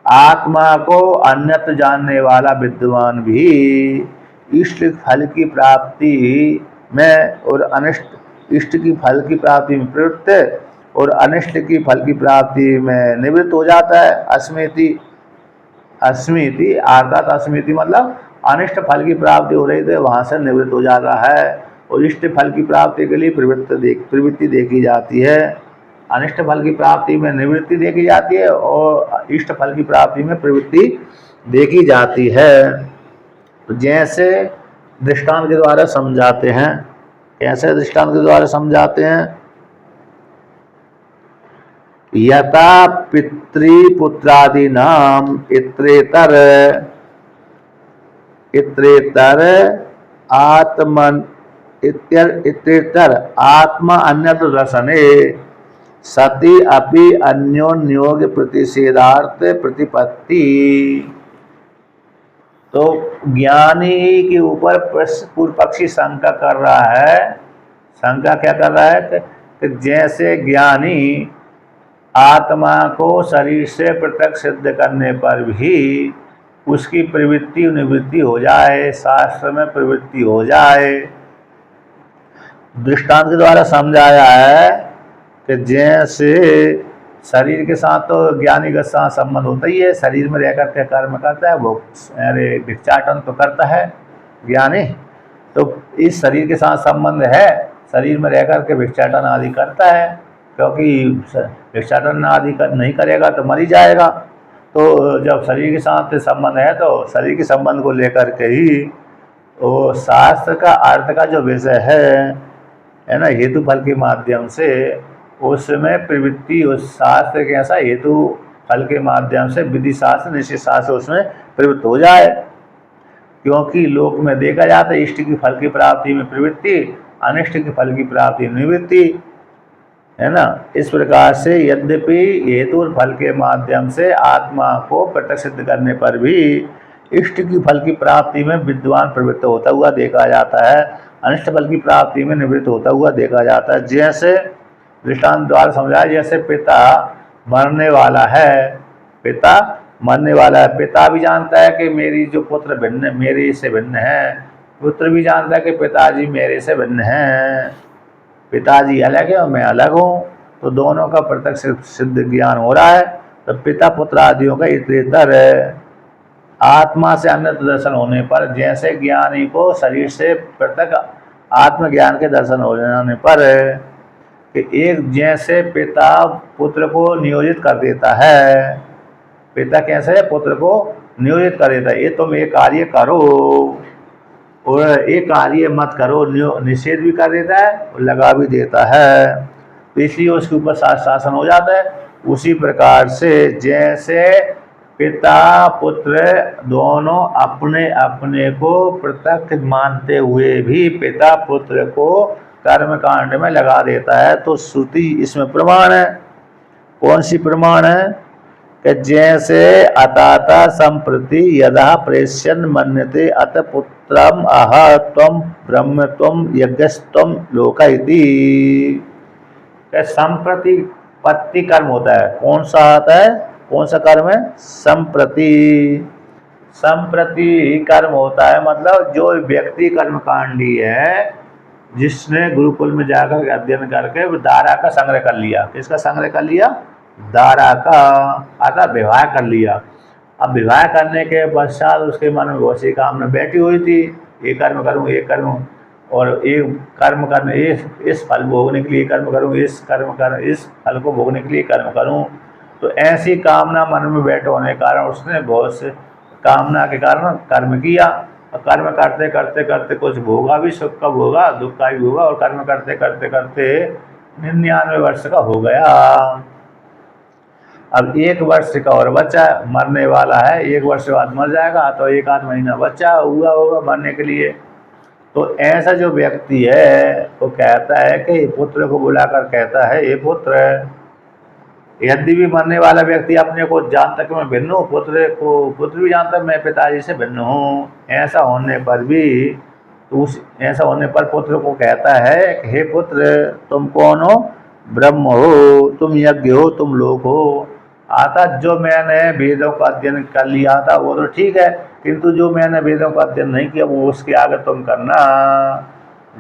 आत्मा को अन्यत्र जानने वाला विद्वान भी इष्ट फल की प्राप्ति में और अनिष्ट इष्ट की फल की प्राप्ति में प्रवृत्त और अनिष्ट की फल की प्राप्ति में निवृत्त हो जाता है। अस्मिति अर्थात अस्मिति मतलब अनिष्ट फल की प्राप्ति हो रही थी वहाँ से निवृत्त हो जाता है और इष्ट फल की प्राप्ति के लिए प्रवृत्ति देखी जाती है। अनिष्ट फल की प्राप्ति में निवृत्ति देखी जाती है और इष्ट फल की प्राप्ति में प्रवृत्ति देखी जाती है। तो जैसे दृष्टांत के द्वारा समझाते हैं, कैसे दृष्टांत के द्वारा समझाते हैं यथा पितृपुत्रादीनाम इतरेतर इतरेतर आत्मन इतरेतर आत्मा अन्यत्र दर्शने सति अपि अन्योन्योग प्रतिषेधार्थ प्रतिपत्ति। तो ज्ञानी के ऊपर पूर्व पक्षी शंका कर रहा है। शंका क्या कर रहा है कि जैसे ज्ञानी आत्मा को शरीर से पृथक सिद्ध करने पर भी उसकी प्रवृत्ति निवृत्ति हो जाए, शास्त्र में प्रवृत्ति हो जाए। दृष्टांत के द्वारा समझाया है कि जैसे शरीर के साथ तो ज्ञानी के साथ संबंध होता ही है, शरीर में रहकर के कर्म करता है, वो अरे भिक्षाटन तो करता है ज्ञानी, तो इस शरीर के साथ संबंध है, शरीर में रहकर के भिक्षाटन आदि करता है, क्योंकि भिक्षाटन आदि नहीं करेगा तो मर ही जाएगा। तो जब शरीर के साथ संबंध है तो शरीर के संबंध को लेकर के ही वो शास्त्र का अर्थ का जो विषय है ना, हेतु फल के माध्यम से उसमें प्रवृत्ति उस शास्त्र के ऐसा हेतु फल के माध्यम से विधि शास्त्र निश्चित शास्त्र उसमें प्रवृत्त हो जाए। क्योंकि लोक में देखा जाता है इष्ट की फल की प्राप्ति में प्रवृत्ति, अनिष्ट की फल की प्राप्ति निवृत्ति, है ना। इस प्रकार से यद्यपि हेतु और फल के माध्यम से आत्मा को प्रत्यक्ष सिद्ध करने पर भी इष्ट की फल की प्राप्ति में विद्वान प्रवृत्त होता हुआ देखा जाता है, अनिष्ट फल की प्राप्ति में निवृत्त होता हुआ देखा जाता है। जैसे दृष्टांत द्वारा समझाया, जैसे पिता मरने वाला है, पिता मरने वाला है, पिता भी जानता है कि मेरी जो पुत्र भिन्न मेरे से भिन्न है, पुत्र भी जानता है कि पिताजी मेरे से भिन्न हैं, पिताजी अलग है और मैं अलग हूँ, तो दोनों का प्रत्यक्ष सिद्ध ज्ञान हो रहा है। तो पिता पुत्र आदियों का इतरेतर आत्मा से अन्य दर्शन होने पर, जैसे ज्ञानी को शरीर से पृथक आत्मज्ञान के दर्शन हो जाने पर कि एक जैसे पिता पुत्र को नियोजित कर देता है, पिता कैसे पुत्र को नियोजित कर देता है, ये तुम ये कार्य करो और ये कार्य मत करो, निषेध भी कर देता है और लगा भी देता है, तो इसलिए उसके ऊपर शासन हो जाता है। उसी प्रकार से जैसे पिता पुत्र दोनों अपने अपने को पृथक मानते हुए भी पिता पुत्र को कर्म कांड में लगा देता है, तो श्रुति इसमें प्रमाण है। कौन सी प्रमाण है कि जैसे अताता संप्रति यदा प्रेष्यन मन्यते अत पुत्रम आह त्वम ब्रह्म त्वम यज्ञस्त्वम लोक इति। संप्रति पत्ति कर्म होता है, कौन सा आता है, कौन सा कर्म है, संप्रति। संप्रति कर्म होता है मतलब जो व्यक्ति कर्मकांडी है, जिसने गुरुकुल में जाकर अध्ययन करके दारा का संग्रह कर लिया, किसका संग्रह कर लिया, दारा का, अर्थात विवाह कर लिया। अब विवाह करने के पश्चात उसके मन में बहुत सी कामना बैठी हुई थी, ये कर्म करूँ, ये कर्म, और एक कर्म करने इस फल भोगने के लिए कर्म करूँ, इस कर्म कर इस फल को भोगने के लिए कर्म करूँ। तो ऐसी कामना मन में बैठे होने के कारण उसने बहुत से कामना के कारण कर्म किया, और कर्म करते करते करते कुछ भोगा भी, सुख का भोगा, दुख का भी भोगा, और कर्म करते करते करते 99 वर्ष का हो गया। अब 1 वर्ष का और बच्चा मरने वाला है, 1 वर्ष बाद मर जाएगा, तो 1 आध महीना बच्चा हुआ होगा मरने के लिए। तो ऐसा जो व्यक्ति है वो कहता है कि पुत्र को बुलाकर कहता है, ये पुत्र, यदि भी मरने वाला व्यक्ति अपने को जानता कि मैं भिन्न हूँ, पुत्र भी जानता मैं पिताजी से भिन्न हूँ, ऐसा होने पर भी तो ऐसा होने पर पुत्र को कहता है कि हे पुत्र, तुम कौन हो, ब्रह्म हो, तुम यज्ञ हो, तुम लोक हो। अर्थात जो मैंने वेदों का अध्ययन कर लिया था वो तो ठीक है, किंतु जो मैंने वेदों का अध्ययन नहीं किया वो उसके आगे तुम करना।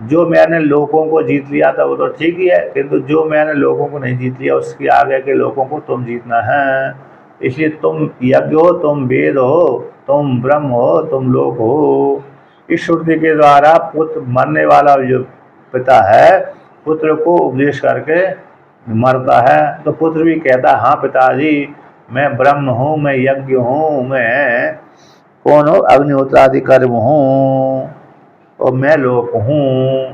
जो मैंने लोगों को जीत लिया था वो तो ठीक ही है, किंतु जो मैंने लोगों को नहीं जीत लिया उसके आगे के लोगों को तुम जीतना है। इसलिए तुम यज्ञ हो, तुम वेद हो, तुम ब्रह्म हो, तुम लोक हो। इस श्रुति के द्वारा पुत्र, मरने वाला जो पिता है, पुत्र को उपदेश करके मरता है, तो पुत्र भी कहता है हाँ पिताजी, मैं ब्रह्म हूँ, मैं यज्ञ हूँ, मैं कौन हूँ, अग्निहोत्रादि कर्म हूँ, और मैं लोक हूँ।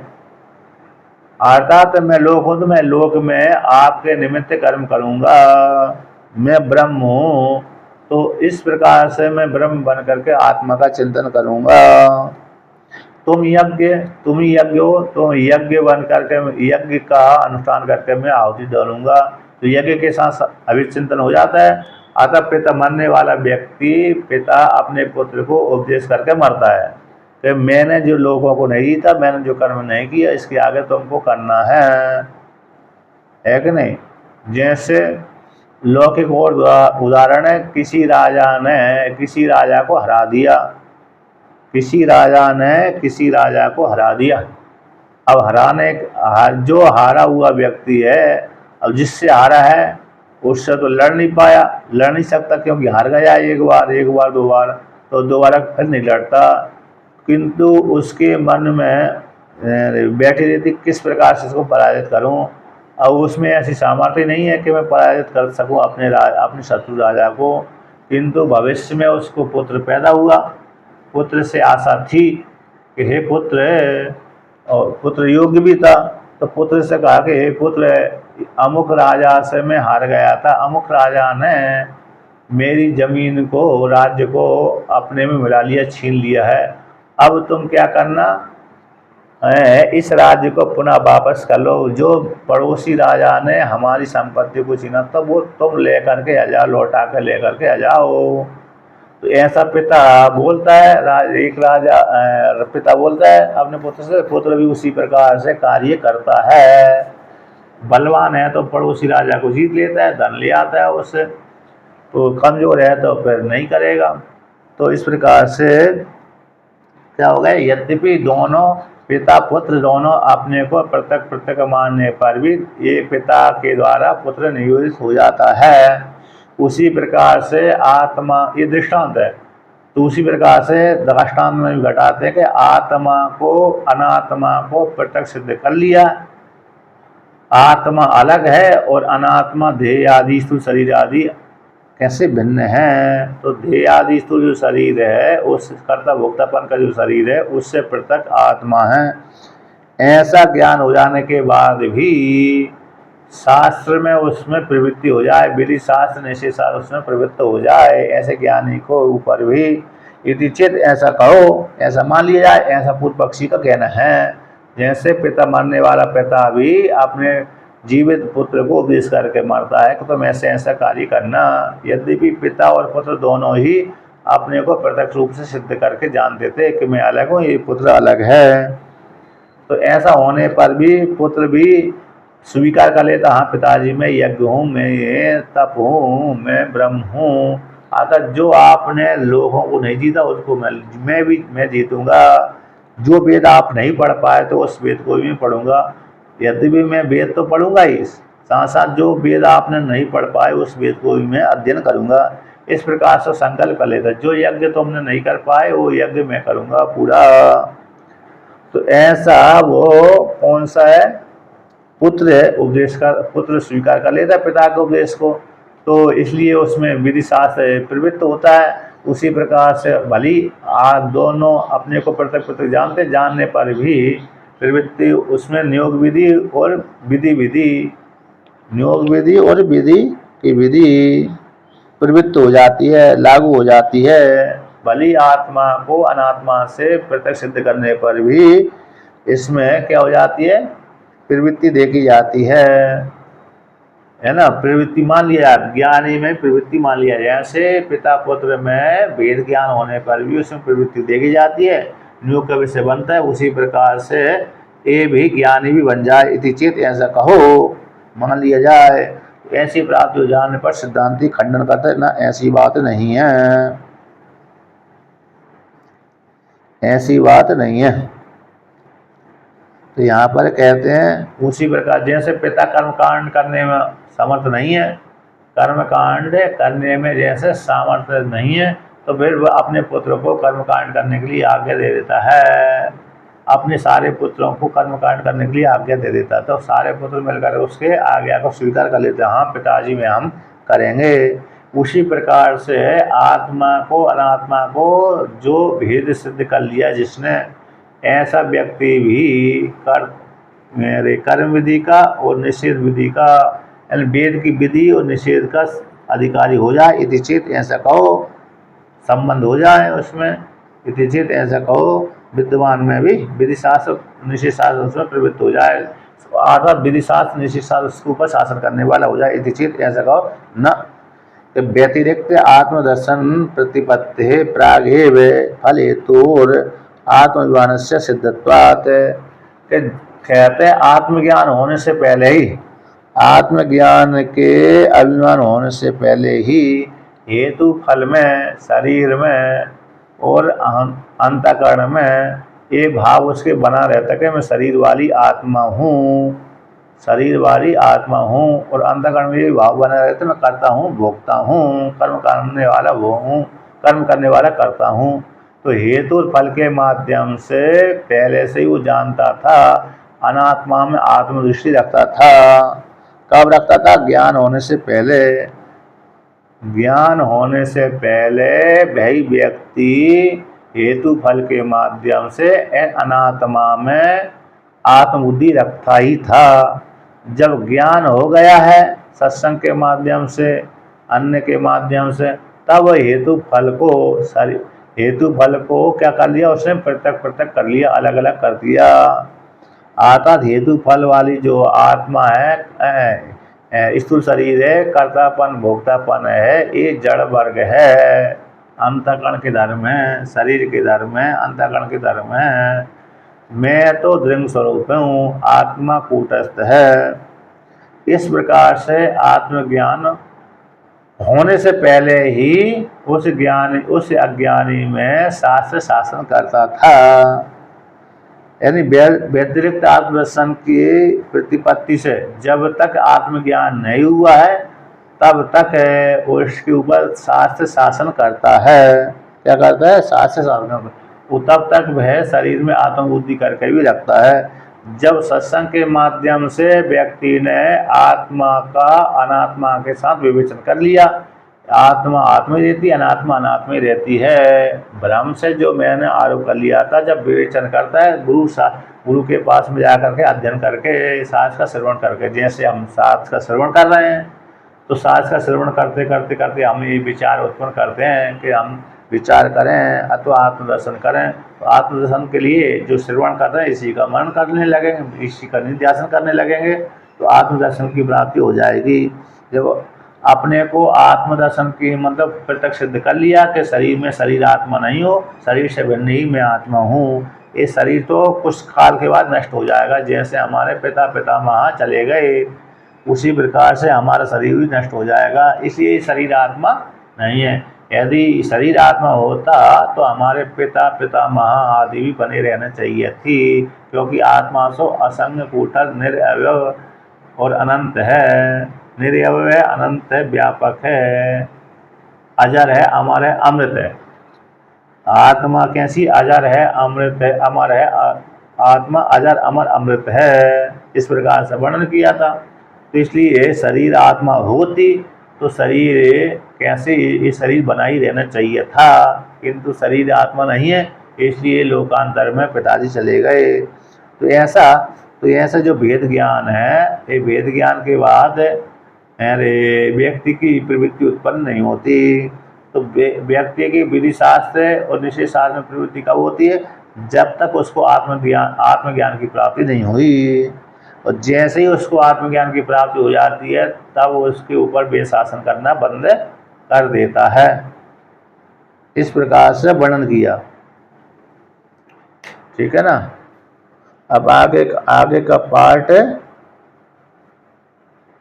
अर्थात मैं लोक हूँ तो मैं लोक में आपके निमित्त कर्म करूँगा, मैं ब्रह्म हूँ तो इस प्रकार से मैं ब्रह्म बन करके आत्मा का चिंतन करूँगा। तुम ही यज्ञ हो तो यज्ञ बन करके यज्ञ का अनुष्ठान करके मैं आहुति डालूंगा, तो यज्ञ के साथ अभिचिंतन हो जाता है। अतः पिता मरने वाला व्यक्ति पिता अपने पुत्र को उपदेश करके मरता है कि मैंने जो लोगों को नहीं जीता, मैंने जो कर्म नहीं किया, इसके आगे तुमको करना है कि नहीं। जैसे लौकिक और उदाहरण है, किसी राजा को हरा दिया, किसी राजा को हरा दिया। अब जो हारा हुआ व्यक्ति है, अब जिससे हारा है उससे तो लड़ नहीं सकता क्योंकि हार गया एक बार दो बार, तो दोबारा फिर नहीं लड़ता। किंतु उसके मन में बैठी रहती किस प्रकार से इसको पराजित करूं। अब उसमें ऐसी सामर्थ्य नहीं है कि मैं पराजित कर सकूं अपने शत्रु राजा को। किंतु भविष्य में उसको पुत्र पैदा हुआ, पुत्र से आशा थी कि हे पुत्र, और पुत्र योग्य भी था, तो पुत्र से कहा कि हे पुत्र, अमुक राजा से मैं हार गया था, अमुक राजा ने मेरी जमीन को, राज्य को अपने में मिला लिया, छीन लिया है। अब तुम क्या करना है, इस राज्य को पुनः वापस कर लो। जो पड़ोसी राजा ने हमारी संपत्ति को छीना तो वो तुम लेकर के आ जाओ, लौटा के लेकर के आ जाओ। तो ऐसा पिता बोलता है, पिता बोलता है अपने पुत्र से, पुत्र भी उसी प्रकार से कार्य करता है। बलवान है तो पड़ोसी राजा को जीत लेता है, धन ले आता है उससे, तो कमजोर है तो फिर नहीं करेगा। तो इस प्रकार से क्या हो गया, यद्यपि दोनों पिता पुत्र दोनों अपने को पृथक मानने पर भी एक पिता के द्वारा पुत्र नियोजित हो जाता है। उसी प्रकार से आत्मा, ये दृष्टांत है, तो उसी प्रकार से दृष्टांत में भी घटाते हैं कि आत्मा को अनात्मा को पृथक सिद्ध कर लिया। आत्मा अलग है और अनात्मा देह आदि स्थूल शरीर आदि कैसे भिन्न है। तो देह आदि स्थूल जो शरीर है, उस कर्ता भोक्तापन का जो शरीर है, उससे पृथक आत्मा है। ऐसा ज्ञान हो जाने के बाद भी शास्त्र में उसमें प्रवृत्ति हो जाए, विधि शास्त्र निषेध शास्त्र उसमें प्रवृत्त हो जाए, ऐसे ज्ञानी को ऊपर भी यदि चित ऐसा कहो, ऐसा मान लिया जाए, ऐसा पूर्व पक्षी का कहना है। जैसे पिता मरने वाला पिता भी अपने जीवित पुत्र को उपदेश करके मरता है कि तुम ऐसे ऐसा कार्य करना। यद्यपि पिता और पुत्र दोनों ही अपने को प्रत्यक्ष रूप से सिद्ध करके जानते थे कि मैं अलग हूँ, ये पुत्र अलग है। तो ऐसा होने पर भी पुत्र भी स्वीकार कर लेता, हाँ पिताजी मैं यज्ञ हूँ, मैं ये तप हूँ, मैं ब्रह्म हूँ। अतः जो आपने लोगों को नहीं जीता उसको मैं जीतूंगा। जो वेद आप नहीं पढ़ पाए तो उस वेद को भी मैं पढ़ूंगा। यद्यपि मैं वेद तो पढ़ूंगा ही, साथ साथ जो वेद आपने नहीं पढ़ पाए उस वेद को भी मैं अध्ययन करूंगा। इस प्रकार से संकल्प कर लेता, जो यज्ञ तुमने नहीं कर पाए वो यज्ञ मैं करूंगा पूरा। तो ऐसा वो कौन सा है, पुत्र स्वीकार कर लेता है पिता के उपदेश को, तो इसलिए उसमें विधि शास्त्र प्रवृत्त होता है। उसी प्रकार से भली आप दोनों अपने को पृथक जानते, जानने पर भी प्रवृत्ति उसमें नियोग विधि और विधि की विधि प्रवृत्त हो जाती है, लागू हो जाती है। भली आत्मा को अनात्मा से पृथक सिद्ध करने पर भी इसमें क्या हो जाती है, प्रवृत्ति देखी जाती है ना। प्रवृत्ति मान लिया, ज्ञानी में प्रवृत्ति मान लिया। जैसे पिता पुत्र में भेद ज्ञान होने पर भी उसमें प्रवृत्ति देखी जाती है, नियोग का विषय बनता है। उसी प्रकार से ये भी ज्ञानी भी बन जाए, इति चेत ऐसा कहो, मान लिया जाए। ऐसी प्राप्ति हो जाने पर सिद्धांती खंडन करते ना, ऐसी बात नहीं है, ऐसी बात नहीं है। तो यहाँ पर कहते हैं उसी प्रकार जैसे पिता कर्मकांड करने में समर्थ नहीं है, कर्मकांड करने में जैसे सामर्थ्य नहीं है, तो फिर वह अपने पुत्र को कर्मकांड करने के लिए आज्ञा दे देता है, अपने सारे पुत्रों को कर्मकांड करने के लिए आज्ञा दे देता है। तो सारे पुत्र मिलकर उसके आज्ञा को स्वीकार कर लेते हैं, हाँ पिताजी में हम करेंगे। उसी प्रकार से आत्मा को अनात्मा को जो भेद सिद्ध कर लिया जिसने, ऐसा व्यक्ति भी मेरे कर्म विधि का और निषेध विधि का, यानी वेद की विधि और निषेध का अधिकारी हो जाए। इति चेत, ऐसा कहो, संबंध हो जाए उसमें। इति चेत, ऐसा कहो, विद्वान में भी विधि शास्त्र निषेध शास्त्र उसमें प्रवृत्त हो जाए, अर्थात विधि शास्त्र निषेध शास्त्र उसके ऊपर शासन करने वाला हो जाए। इति चेत, ऐसा कहो। न व्यतिरिक्त आत्मदर्शन प्रतिपत्ति प्रागेव फल हेतुर आत्मज्ञान से सिद्धत्वात्, कहते हैं आत्मज्ञान होने से पहले ही, आत्मज्ञान के अभिमान होने से पहले ही हेतु फल में, शरीर में और अंतःकरण में ये भाव उसके बना रहता है कि मैं शरीर वाली आत्मा हूँ, शरीर वाली आत्मा हूँ, और अंतःकरण में ये भाव बना रहता है मैं करता हूँ, भोगता हूँ, कर्म करने वाला वो हूँ, कर्म करने वाला करता हूँ। तो हेतु और फल के माध्यम से पहले से ही वो जानता था, अनात्मा में आत्मदृष्टि रखता था। कब रखता था? ज्ञान होने से पहले। ज्ञान होने से पहले वही व्यक्ति हेतु फल के माध्यम से अनात्मा में आत्मबुद्धि रखता ही था। जब ज्ञान हो गया है सत्संग के माध्यम से, अन्य के माध्यम से, तब हेतु फल को क्या कर लिया उसने? पृथक पृथक कर लिया, अलग अलग कर दिया। अर्थात हेतु फल वाली जो आत्मा है, स्थूल शरीर है, कर्तापन भोक्तापन है, ये जड़ वर्ग है, अंतःकरण के धर्म है, शरीर के धर्म है, अंतःकरण के धर्म है। मैं तो दृंग स्वरूप हूँ, आत्मा कूटस्थ है। इस प्रकार से आत्मज्ञान होने से पहले ही उस अज्ञानी में शास्त्र शासन करता था। यानी व्यतिरिक्त आत्मदर्शन की प्रतिपत्ति से जब तक आत्मज्ञान नहीं हुआ है तब तक उसके ऊपर शास्त्र शासन करता है। क्या करता है? शास्त्र शासन। वो तब तक वह शरीर में आत्मबुद्धि करके भी रखता है। जब सत्संग के माध्यम से व्यक्ति ने आत्मा का अनात्मा के साथ विवेचन कर लिया, आत्मा आत्मा में रहती है, अनात्मा अनात्मा में रहती है, भ्रम से जो मैंने आरोप कर लिया था, जब विवेचन करता है गुरु के पास में जा करके अध्ययन करके शास्त्र का श्रवण करके, जैसे हम शास्त्र का श्रवण कर रहे हैं तो शास्त्र का श्रवण करते करते करते हम ये विचार उत्पन्न करते हैं कि हम विचार करें अथवा आत्मदर्शन करें। तो आत्मदर्शन के लिए जो श्रवण कर रहे हैं इसी का मनन करने लगेंगे, इसी का निध्यासन करने लगेंगे तो आत्मदर्शन की प्राप्ति हो जाएगी। जब अपने को आत्मदर्शन की मतलब प्रत्यक्ष सिद्ध कर लिया कि शरीर में शरीर आत्मा नहीं हो, शरीर से भिन्न ही मैं आत्मा हूँ, ये शरीर तो कुछ काल के बाद नष्ट हो जाएगा, जैसे हमारे पिता पितामह चले गए उसी प्रकार से हमारा शरीर भी नष्ट हो जाएगा, इसलिए शरीर आत्मा नहीं है। यदि शरीर आत्मा होता तो हमारे पिता पितामह आदि भी बने रहना चाहिए थी, क्योंकि आत्मा सो असंग कूटस्थ निरअवय और अनंत है, निरअवय है, अनंत है, व्यापक है, अजर है, अमर है, अमृत है। आत्मा कैसी? अजर है, अमृत है, अमर है, आत्मा अजर अमर अमृत है, इस प्रकार से वर्णन किया था। तो इसलिए शरीर आत्मा होती तो शरीर कैसे, ये शरीर बना ही रहना चाहिए था, किंतु शरीर आत्मा नहीं है, इसलिए लोकांतर में पिताजी चले गए। तो ऐसा जो भेद ज्ञान है, ये भेद ज्ञान के बाद व्यक्ति की प्रवृत्ति उत्पन्न नहीं होती। तो व्यक्ति की विधि शास्त्र और निषेध शास्त्र में प्रवृत्ति कब होती है? जब तक उसको आत्मज्ञान की प्राप्ति नहीं हुई, और जैसे ही उसको आत्मज्ञान की प्राप्ति हो जाती है तब उसके ऊपर वे शासन करना बंद कर देता है। इस प्रकार से वर्णन किया, ठीक है ना। अब आगे का पार्ट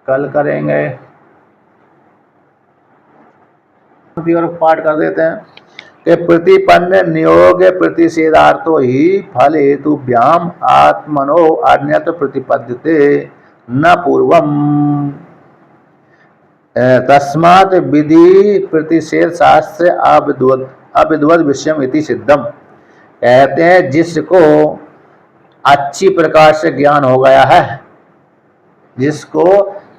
कल करेंगे, और पाठ कर देते हैं कि प्रतिपन्न नियोग प्रतिषेधार्थो ही फल हेतुभ्याम आत्मनो अन्यत्र प्रतिपद्यते न पूर्वम तस्मात् विधि प्रतिषेध शास्त्र अविद्वद विषयम इति सिद्धम। कहते हैं जिसको अच्छी प्रकार से ज्ञान हो गया है, जिसको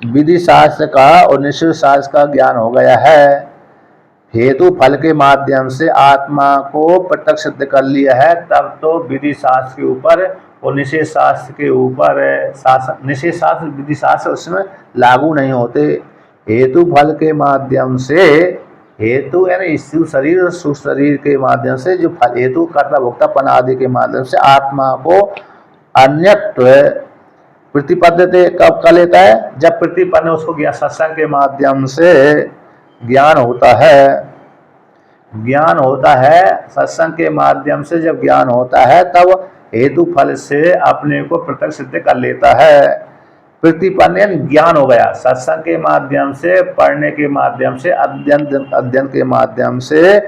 विधि शास्त्र का और निषेध शास्त्र का ज्ञान हो गया है, हेतु फल के माध्यम से आत्मा को प्रत्यक्ष सिद्ध कर लिया है, तब तो विधि शास्त्र के ऊपर और निषेध शास्त्र के ऊपर शासन, निषेध शास्त्र विधि शास्त्र उसमें लागू नहीं होते। हेतु फल के माध्यम से, हेतु यानी स्थूल शरीर और सूक्ष्म शरीर के माध्यम से जो फल हेतु कर्ता भोक्तापन आदि के माध्यम से आत्मा को अन्यत्व प्रतिपद्यते कब कर लेता है, जब प्रतिपन्न उसको सत्संग के माध्यम से ज्ञान होता है। ज्ञान होता है सत्संग के माध्यम से, जब ज्ञान होता है तब हेतु फल से अपने को पृथक सिद्ध कर लेता है। प्रतिपन्न ज्ञान हो गया, सत्संग के माध्यम से, पढ़ने के माध्यम से, अध्ययन के माध्यम से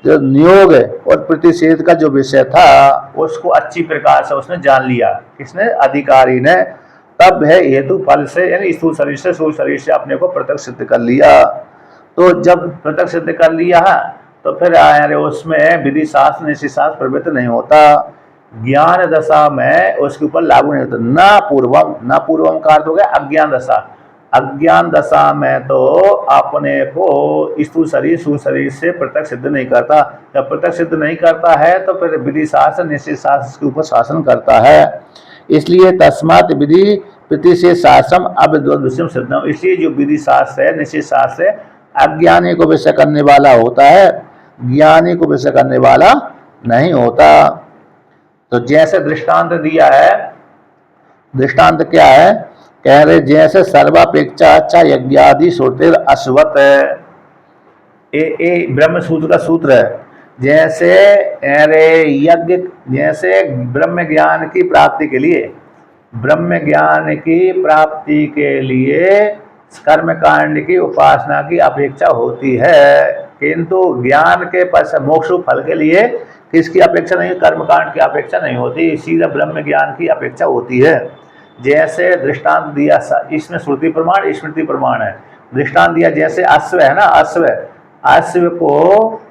जो नियोग और प्रतिषेध का जो विषय था उसको अच्छी प्रकार से उसने जान लिया। किसने? अधिकारी ने। तब है हेतु फल से यानी स्थूल शरीर से सूक्ष्म शरीर से अपने को पृथक सिद्ध कर लिया। तो जब पृथक सिद्ध कर लिया तो फिर उसमें विधि शास्त्र निषेध शास्त्र प्रवृत्त नहीं होता। ज्ञान दशा में उसके ऊपर लागू नहीं होता। न पूर्वम का अर्थ हो गया अज्ञान दशा। अज्ञान दशा में तो अपने को स्थूल शरीर सूक्ष्म शरीर से पृथक सिद्ध नहीं करता। जब पृथक सिद्ध नहीं करता है तो फिर विधि शास्त्र निषेध शास्त्र के ऊपर शासन करता है। इसलिए तस्मात् विधि प्रतिषेध शास्त्रम अविद्वद विषयम सिद्धम। इसलिए जो विधि शास्त्र है निषेध शास्त्र है अज्ञानी को विषय करने वाला होता है, ज्ञानी को विषय करने वाला नहीं होता। तो जैसे दृष्टांत दिया है, दृष्टांत क्या है? कह रहे जैसे सर्वापेक्षा अच्छा यज्ञादि श्रुतिर अश्वत है। ए ब्रह्म सूत्र का सूत्र है। जैसे यज्ञ, जैसे ब्रह्म ज्ञान की प्राप्ति के लिए, ब्रह्म ज्ञान की प्राप्ति के लिए कर्मकांड की उपासना की अपेक्षा होती है, किंतु ज्ञान के पश्चात मोक्ष फल के लिए किसकी अपेक्षा नहीं? कर्मकांड की अपेक्षा नहीं होती, सीधा ब्रह्म ज्ञान की अपेक्षा होती है। जैसे दृष्टांत दिया, इसमें श्रुति प्रमाण स्मृति प्रमाण है। दृष्टांत दिया जैसे अश्व है ना, अश्व को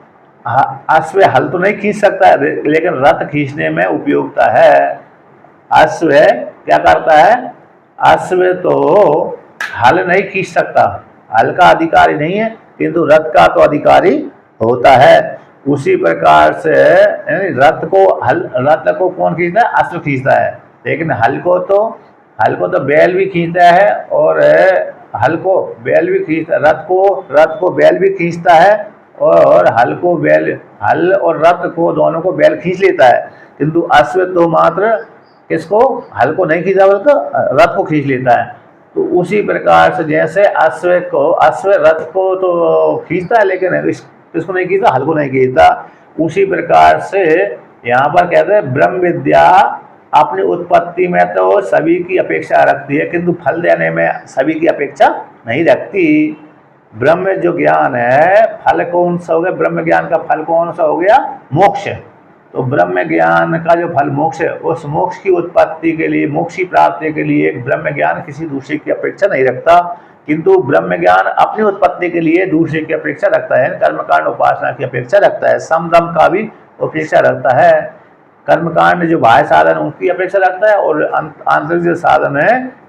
अश्व हल तो नहीं खींच सकता है, लेकिन रथ खींचने में उपयोगिता है। अश्व क्या करता है? अश्व तो हल नहीं खींच सकता, हल का अधिकारी नहीं है, किंतु रथ का तो अधिकारी होता है। उसी प्रकार से रथ को कौन खींचता है? अश्व खींचता है। लेकिन हल को तो बैल भी खींचता है, और हल को बैल भी खींचता, रथ को बैल भी खींचता है, और हल और रथ को दोनों को बैल खींच लेता है। किंतु अश्व तो मात्र किसको? हल को नहीं खींचा बल्कि रथ को खींच लेता है। तो उसी प्रकार से जैसे अश्व रथ को तो खींचता है, लेकिन इसको नहीं खींचता, हल को नहीं खींचता। उसी प्रकार से यहाँ पर कहते हैं ब्रह्म विद्या अपनी उत्पत्ति में तो सभी की अपेक्षा रखती है, किंतु फल देने में सभी की अपेक्षा नहीं रखती। ब्रह्म जो ज्ञान है, फल कौन सा हो गया? ब्रह्म ज्ञान का फल कौन सा हो गया? मोक्ष। तो ब्रह्म ज्ञान का जो फल मोक्ष है, उस मोक्ष की उत्पत्ति के लिए, मोक्ष की प्राप्ति के लिए ब्रह्म ज्ञान किसी दूसरे की अपेक्षा नहीं रखता, किंतु ब्रह्म ज्ञान अपनी उत्पत्ति के लिए दूसरे की अपेक्षा रखता है। कर्मकांड उपासना की अपेक्षा रखता है, समदम का भी अपेक्षा रखता है। कर्मकांड जो बाह्य साधन उनकी अपेक्षा रखता है, और आंतरिक जो साधन है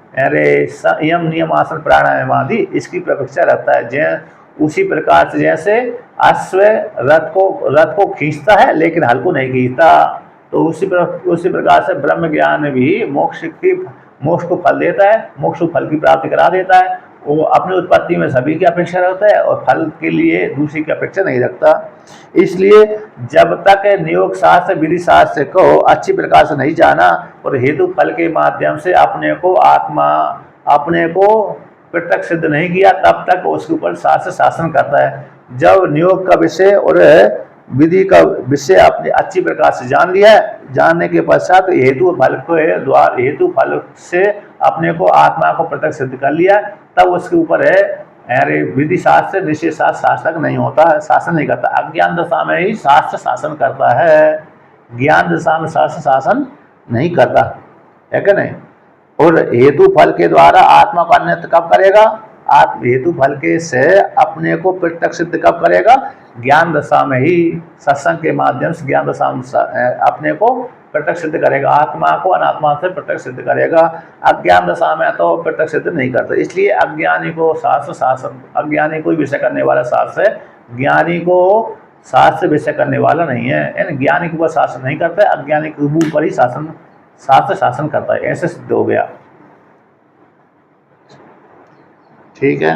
यम नियम आसन प्राणायाम आदि इसकी अपेक्षा रखता है। उसी प्रकार से जैसे अश्व रथ को खींचता है, लेकिन हल को नहीं खींचता, तो उसी प्रकार से ब्रह्म ज्ञान भी मोक्ष को फल देता है, मोक्ष फल की प्राप्ति करा देता है। वो अपनी उत्पत्ति में सभी की अपेक्षा रखता है, और फल के लिए दूसरी की अपेक्षा नहीं रखता। इसलिए जब तक नियोग शास्त्र विधि शास्त्र को अच्छी प्रकार से नहीं जाना और हेतु फल के माध्यम से अपने को पृथक सिद्ध नहीं किया, तब तक उसके ऊपर शास्त्र शासन करता है। जब नियोग का विषय और विधि का विषय अपनी अच्छी प्रकार से जान लिया है, जानने के पश्चात हेतु फल से अपने को आत्मा को पृथक सिद्ध कर लिया, तब उसके ऊपर विधि शास्त्र निषेध शास्त्र नहीं होता है, शासन नहीं करता। अज्ञान दशा में ही शास्त्र शासन करता है, ज्ञान दशा में शास्त्र शासन नहीं करता है कि नहीं। और हेतु फल के द्वारा आत्मा का अन्यत्र कब करेगा? हेतु फल के से अपने को पृथक सिद्ध कब करेगा? ज्ञान दशा में ही, सत्संग के माध्यम से ज्ञान दशा में अपने को पृथक सिद्ध करेगा, आत्मा को अनात्मा से पृथक सिद्ध करेगा। अज्ञान दशा में तो पृथक सिद्ध नहीं करता। इसलिए अज्ञानी को शास्त्र अज्ञानी को विषय करने वाला शास्त्र है, ज्ञानी को शास्त्र विषय करने वाला नहीं है। यानी ज्ञानी के ऊपर शासन नहीं करता है, अज्ञानी के ऊपर ही शास्त्र शासन करता है, ऐसे सिद्ध हो गया। ठीक है।